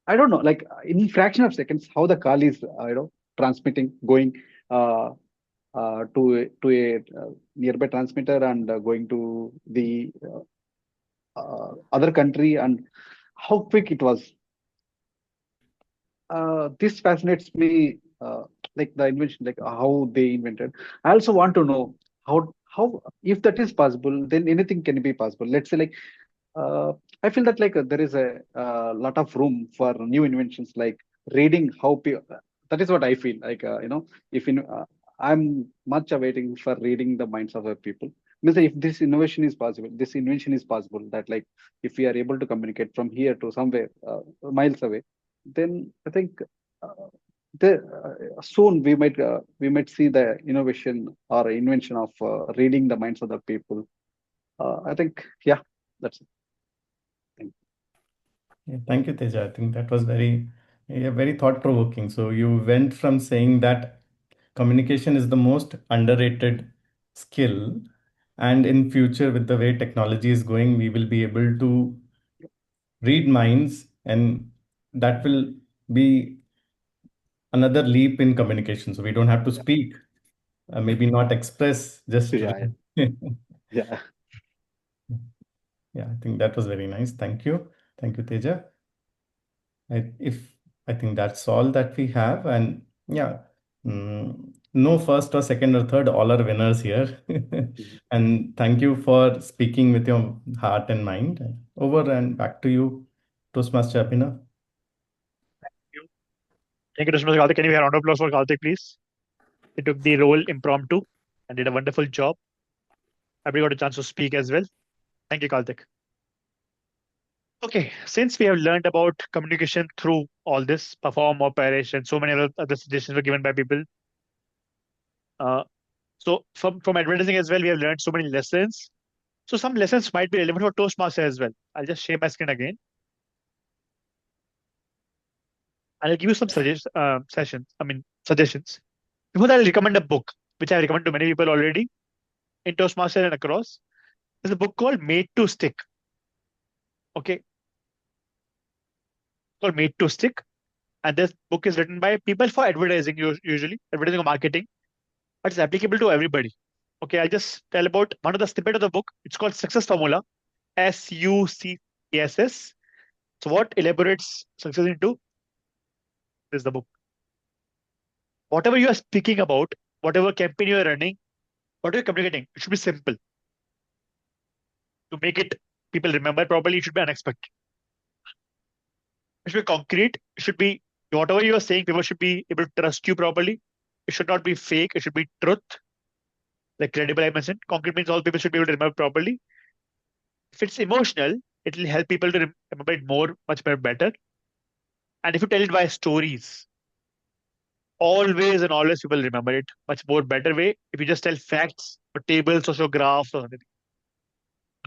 I don't know, like in fraction of seconds how the call is transmitting, going uh, to a nearby transmitter and going to the other country, and how quick it was. This fascinates me, like the invention, like how they invented. I also want to know how if that is possible, then anything can be possible. Let's say like I feel that like there is a lot of room for new inventions, like reading how people. That is what I feel like. If I'm much awaiting for reading the minds of the people. Means that if this innovation is possible, this invention is possible. That like if we are able to communicate from here to somewhere miles away, then I think the, soon we might see the innovation or invention of reading the minds of the people. I think yeah, that's it. Yeah, thank you, Teja. I think that was very thought-provoking. So you went from saying that communication is the most underrated skill, and in future, with the way technology is going, we will be able to read minds, and that will be another leap in communication. So we don't have to Yeah. speak, maybe not express, just Yeah, read. yeah. Yeah, I think that was very nice. Thank you. Thank you, Teja. I think that's all that we have, and yeah, no first or second or third, all are winners here. Mhm. And thank you for speaking with your heart and mind. Over and back to you, Toastmaster Abhinav. Thank you, Mr. Karthik. Can we have a round of applause for Karthik, please? He took the role impromptu and did a wonderful job. Everybody got a chance to speak as well. Thank you, Karthik. Okay, since we have learned about communication through all this, perform, operation, so many other suggestions were given by people. Uh, so from advertising as well, we have learned so many lessons. So some lessons might be relevant for Toastmaster as well. I'll just share my screen again. I'll give you some suggestions. Before that, I'll recommend a book, which I recommend to many people already in Toastmaster and across. There's a book called Made to Stick. Okay, called Made to Stick. And this book is written by people for advertising, usually advertising or marketing, but it's applicable to everybody. Okay, I'll just tell about one of the snippet of the book. It's called Success Formula, SUCCSS. So what elaborates success into is the book. Whatever you are speaking about, whatever campaign you are running, whatever you're communicating, it should be simple. To make it people remember properly, it should be unexpected. It should be concrete. It should be whatever you are saying, people should be able to trust you properly. It should not be fake. It should be truth. Like credible, I mentioned. Concrete means all people should be able to remember properly. If it's emotional, it will help people to remember it much more better. And if you tell it by stories, always and always people remember it much more better way. If you just tell facts or tables or show graphs or something.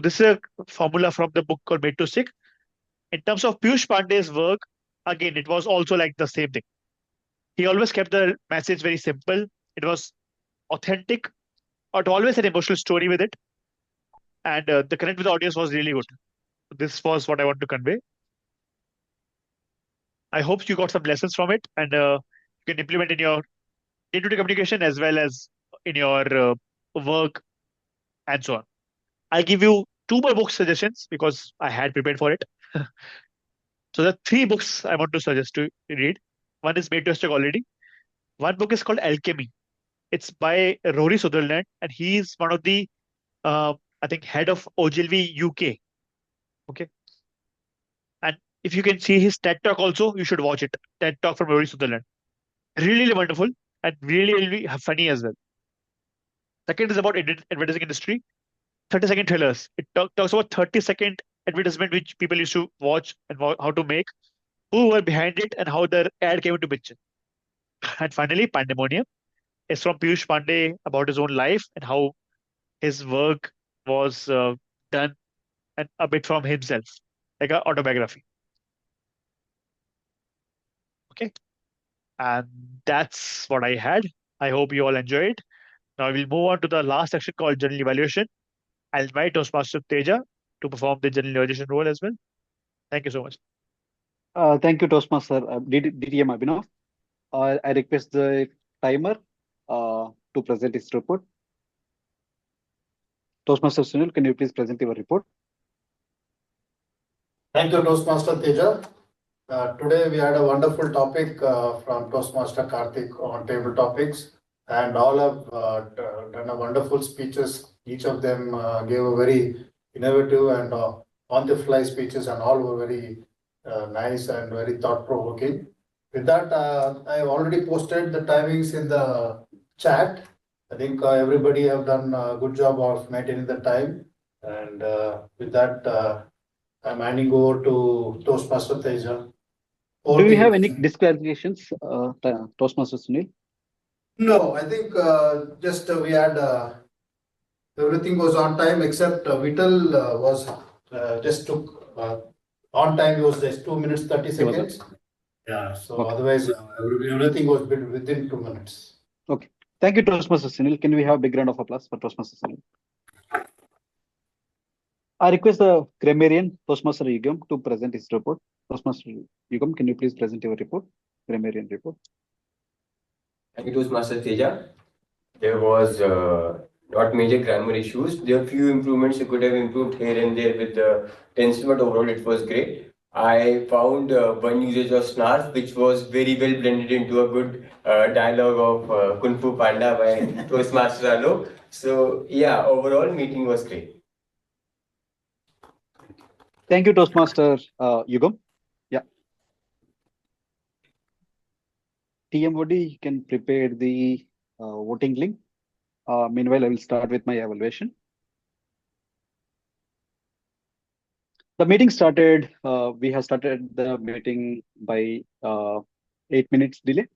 This is a formula from the book called Made to Stick. In terms of Piyush Pandey's work, again, it was also like the same thing. He always kept the message very simple. It was authentic, but always an emotional story with it. And the connect with the audience was really good. This was what I want to convey. I hope you got some lessons from it and you can implement in your day-to-day communication as well as in your work and so on. I'll give you two more book suggestions because I had prepared for it. So there are three books I want to suggest to read. One is Made to Stick already. One book is called Alchemy. It's by Rory Sutherland, and he's one of the I think head of Ogilvy UK. Okay, and if you can see his TED Talk also, you should watch it. TED Talk from Rory Sutherland. Really, really wonderful and really, really funny as well. Second is about advertising industry. 30-second trailers. It talks about 30-second advertisement which people used to watch and how to make, who were behind it, and how their ad came into picture. And finally, Pandemonium is from Piyush Pandey about his own life and how his work was done and a bit from himself, like an autobiography. Okay. And that's what I had. I hope you all enjoyed. Now we'll move on to the last section called general evaluation. I'll invite Toastmaster Teja to perform the general evaluation role as well. Thank you so much. Thank you, Toastmaster DTM Abhinav. I request the timer to present his report. Toastmaster Sunil, can you please present your report? Thank you, Toastmaster Teja. Today we had a wonderful topic from Toastmaster Karthik on table topics, and all have done a wonderful speeches. Each of them gave a very innovative and on-the-fly speeches and all were very nice and very thought-provoking. With that, I have already posted the timings in the chat. I think everybody have done a good job of maintaining the time. And with that, I'm handing over to Toastmaster Teja. Do you have any disqualifications, Toastmaster Sunil? No, I think just we had everything was on time except Vital was just took on time. It was just 2 minutes 30 seconds. Yeah. So Okay. otherwise, everything was within 2 minutes. Okay. Thank you, Toastmaster Sunil. Can we have a big round of applause for Toastmaster Sunil? I request the grammarian Toastmaster Yugam to present his report. Toastmaster Yugam, can you please present your report, grammarian report? Thank you, Toastmaster Teja. There was not major grammar issues. There are few improvements you could have improved here and there with the tense, but overall it was great. I found one usage of snarf, which was very well blended into a good dialogue of Kung Fu Panda by Toastmaster Alok. So yeah, overall meeting was great. Thank you, Toastmaster Yugam. Yeah. TMOD can prepare the voting link. Meanwhile, I will start with my evaluation. The meeting started, we have started the meeting by 8 minutes delay.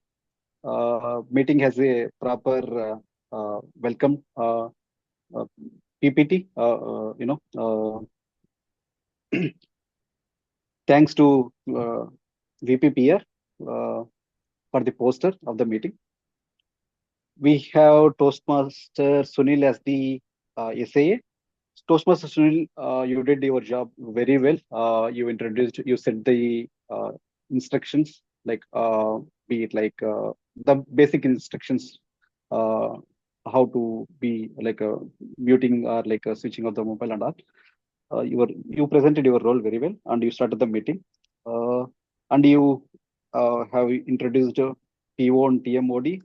Meeting has a proper welcome PPT, thanks to VP Pierre for the poster of the meeting. We have Toastmaster Sunil as the SAA. Toastmaster Sunil, you did your job very well. You introduced, you set the instructions, like be it like the basic instructions, how to be like muting or like switching off the mobile and all. You presented your role very well, and you started the meeting, and you have introduced PO and TMOD,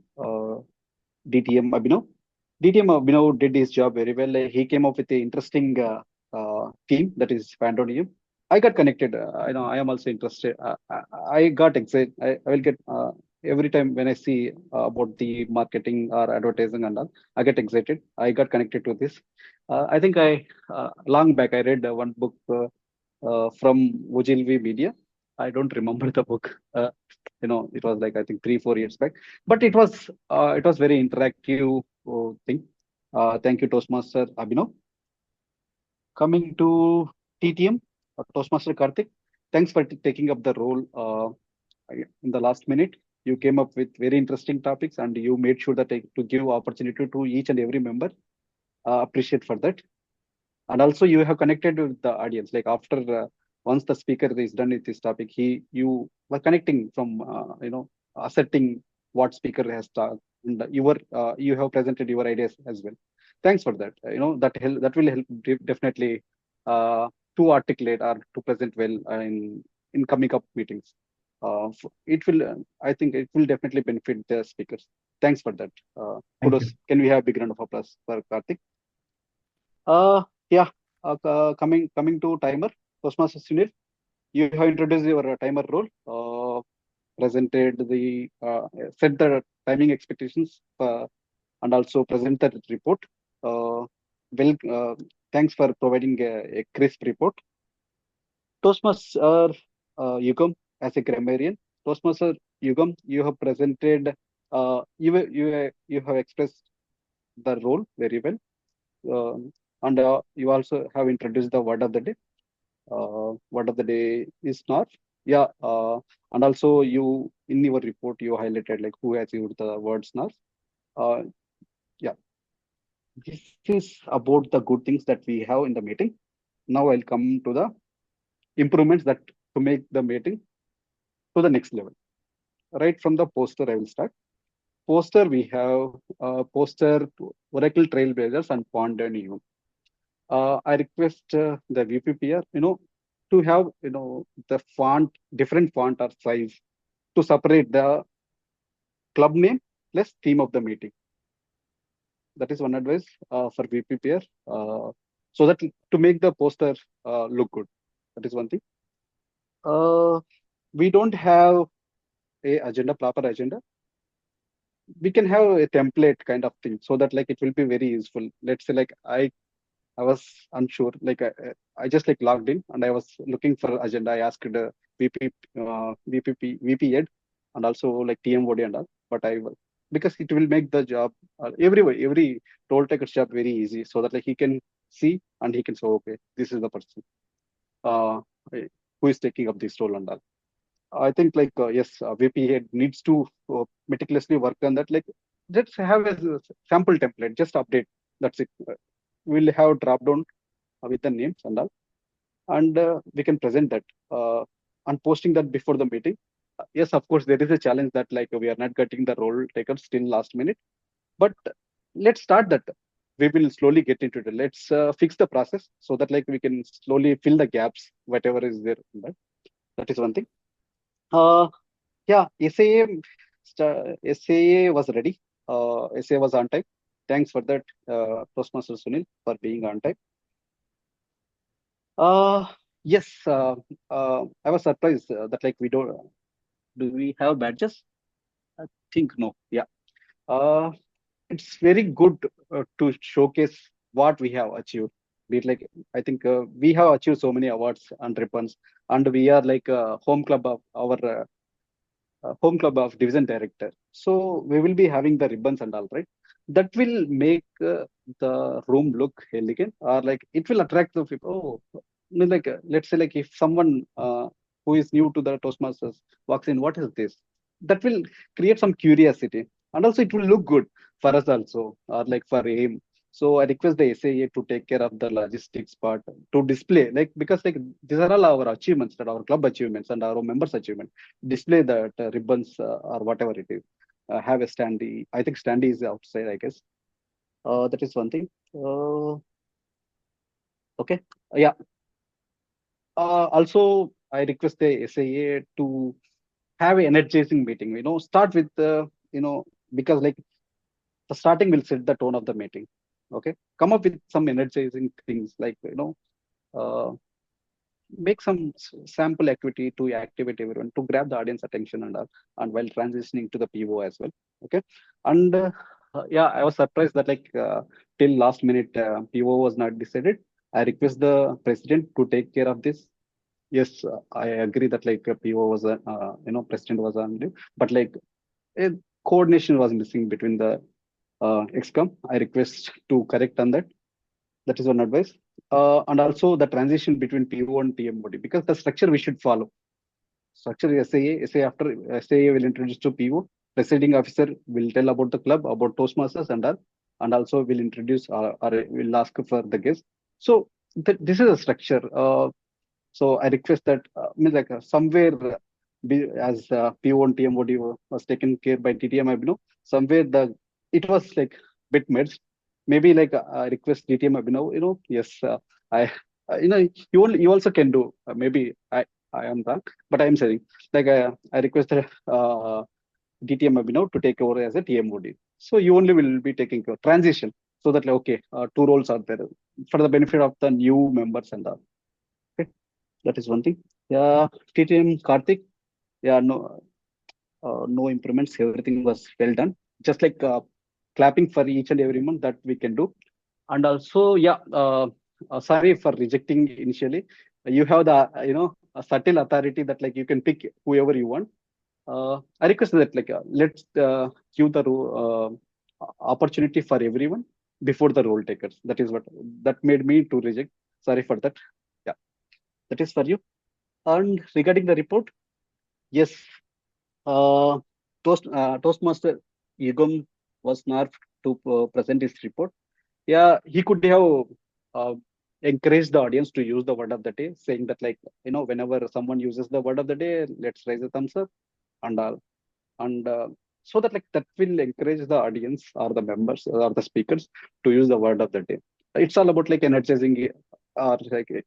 DTM Abhinav. DTM Abhinav did his job very well. He came up with an interesting theme, that is Pandeymonium. I got connected. I know I am also interested. I got excited. I will get every time when I see about the marketing or advertising and all, I get excited. I got connected to this. I think long back I read one book from Ogilvy Media. I don't remember the book. It was like I think 3-4 years back, but it was very interactive thing. Thank you, Toastmaster Abhinav. Coming to TTM, Toastmaster Karthik, thanks for taking up the role in the last minute. You came up with very interesting topics, and you made sure that to give opportunity to each and every member. Appreciate for that. And also you have connected with the audience, like after once the speaker is done with this topic, you were connecting from accepting what speaker has talked, and you have presented your ideas as well. Thanks for that. That will help definitely to articulate or to present well in coming up meetings. I think it will definitely benefit the speakers. Thanks for that. Kudos. Can we have a big round of applause for Karthik? Yeah, coming to timer, Toastmaster Sunil, you have introduced your timer role, presented the set the timing expectations, and also present the report. Thanks for providing a crisp report. Toastmaster Yugam, as a grammarian, Toastmaster Yugam, you have presented, you have expressed the role very well. And you also have introduced the word of the day. Word of the day is snarf. Yeah. And also you, in your report, you highlighted like who has used the word snarf. Yeah. This is about the good things that we have in the meeting. Now I'll come to the improvements that to make the meeting to the next level. Right from the poster, I will start. Poster, we have poster Oracle Trailblazers and Pandeymonium. I request the VPPR, to have, the font, different font or size to separate the club name plus theme of the meeting. That is one advice for VPPR, so that to make the poster look good. That is one thing. We don't have a proper agenda. We can have a template kind of thing so that like it will be very useful. Let's say like I was unsure, like I just like logged in and I was looking for agenda. I asked VP Ed and also like TMOD and all, but because it will make the job every role taker's job very easy, so that like he can see and he can say, okay, this is the person who is taking up this role and all. I think like yes, VP Head needs to meticulously work on that. Like let's have a sample template, just update. That's it. We'll have drop down with the names and all, and we can present that and posting that before the meeting. Yes, of course, there is a challenge that like we are not getting the role takers till last minute, but let's start that. We will slowly get into it. Let's fix the process so that like we can slowly fill the gaps, whatever is there. That is one thing. Yeah, SAA was ready. SAA was on time. Thanks for that, Toastmaster Sunil, for being on time. Yes, I was surprised that like do we have badges? I think no. Yeah. It's very good to showcase what we have achieved. Be it like I think we have achieved so many awards and ribbons, and we are like a home club of our home club of division director. So we will be having the ribbons and all, right? That will make the room look elegant, or like it will attract the people. Oh, I mean, like let's say like if someone who is new to the Toastmasters walks in, what is this? That will create some curiosity, and also it will look good for us also, or like for AIM. So I request the SAA to take care of the logistics part to display, like because like these are all our achievements, that our club achievements and our members' achievement. Display that ribbons or whatever it is. Have a standee. I think standee is outside, I guess. That is one thing. Okay. Yeah. Also, I request the SAA to have an energizing meeting. Start with because like the starting will set the tone of the meeting. Okay. Come up with some energizing things like make some sample activity to activate everyone, to grab the audience attention and all, and while transitioning to the PO as well. Okay. And yeah, I was surprised that like till last minute PO was not decided. I request the president to take care of this. Yes, I agree that like PO was president was on leave, but like coordination was missing between the excom. I request to correct on that. That is one advice. And also the transition between PO and TMOD, because the structure we should follow. Structure is SAA after SAA will introduce to PO. Presiding officer will tell about the club, about Toastmasters and all, and also will introduce or will ask for the guest. So this is a structure. So I request that somewhere as PO and TMOD was taken care by TTM, somewhere it was like bit merged. Maybe like I request DTM Abhinav, yes, you also can do. Maybe I am wrong, but I am saying like I requested DTM Abhinav to take over as a TMOD. So you only will be taking care transition, so that like, okay, two roles are there for the benefit of the new members and all. Okay, that is one thing. Yeah, TTM Karthik. Yeah, no improvements. Everything was well done. Just like clapping for each and every month that we can do. And also, yeah, sorry for rejecting initially. You have the, a subtle authority that like you can pick whoever you want. I request that like let's give the opportunity for everyone before the role takers. That is what that made me to reject. Sorry for that. Yeah, that is for you. And regarding the report, yes, Toastmaster Yugam was nerfed to present his report. Yeah, he could have encouraged the audience to use the word of the day, saying that like, whenever someone uses the word of the day, let's raise a thumbs up and all. And so that like that will encourage the audience or the members or the speakers to use the word of the day. It's all about like energizing or like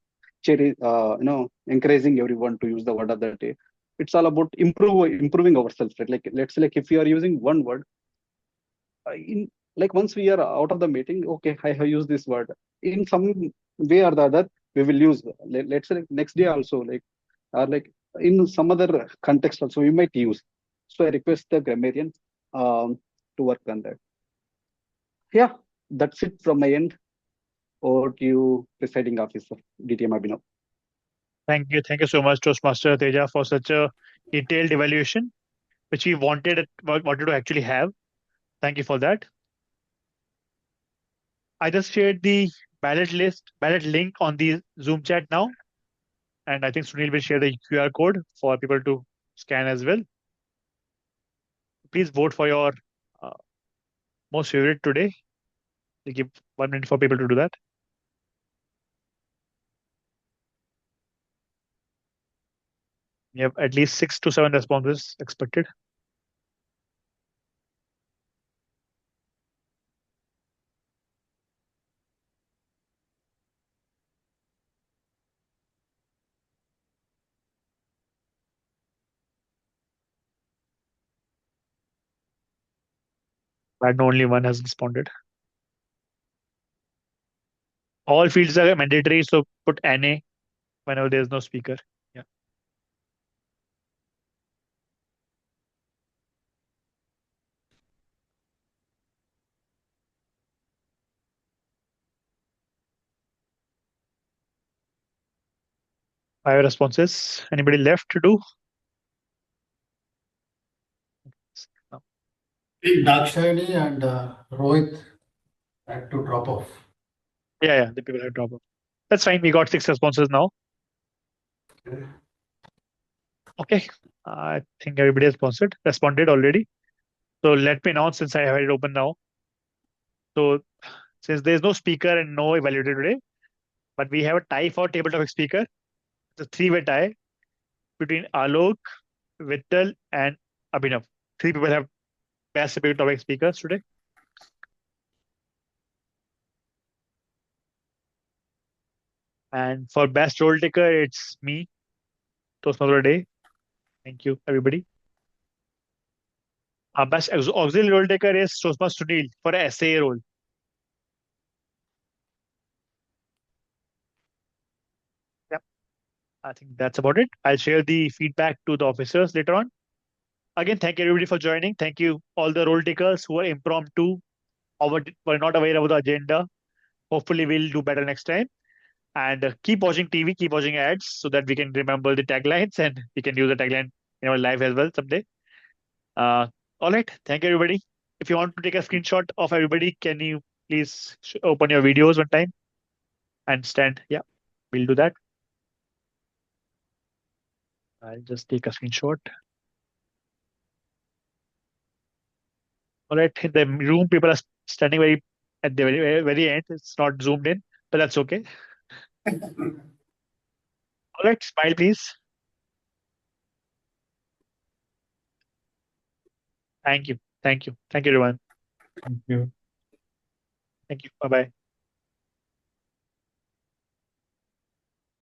encouraging everyone to use the word of the day. It's all about improving ourselves, right? Like let's say like if you are using one word, in like once we are out of the meeting, okay, I have used this word in some way or the other. we will use. Let's say next day also, like, or like in some other context also, we might use. So I request the grammarian to work on that. Yeah, that's it from my end. Over to you, presiding officer, DTM Abhinav. Thank you. Thank you so much, Toastmaster Teja, for such a detailed evaluation, which we wanted to actually have. Thank you for that. I just shared the ballot link on the Zoom chat now. And I think Sunil will share the QR code for people to scan as well. Please vote for your most favorite today. We give 1 minute for people to do that. We have at least 6 to 7 responses expected. And only one has responded. All fields are mandatory, so put NA whenever there is no speaker. Yeah. Five responses. Anybody left to do? No. Dakshayani and Rohit had to drop off. Yeah, the people have dropped off. That's fine. We got 6 responses now. Okay. I think everybody has responded already. So let me announce since I have it open now. So since there is no speaker and no evaluator today, but we have a tie for table topic speaker. It's a three-way tie between Alok, Vittal, and Abhinav. 3 people have best table topic speakers today. And for best role taker, it's me, Toastmaster Day. Thank you, everybody. Our best auxiliary role taker is Toastmaster Sunil for a SA role. Yep. I think that's about it. I'll share the feedback to the officers later on. Again, thank you everybody for joining. Thank you all the role takers who are impromptu or were not aware of the agenda. Hopefully, we'll do better next time. And keep watching TV, keep watching ads so that we can remember the taglines and we can use the tagline in our live as well someday. All right. Thank you, everybody. If you want to take a screenshot of everybody, can you please open your videos one time and stand? Yeah, we'll do that. I'll just take a screenshot. All right. In the room, people are standing at the very end. It's not zoomed in, but that's okay. All right. Smile, please. Thank you. Thank you. Thank you, everyone. Thank you. Thank you. Bye bye.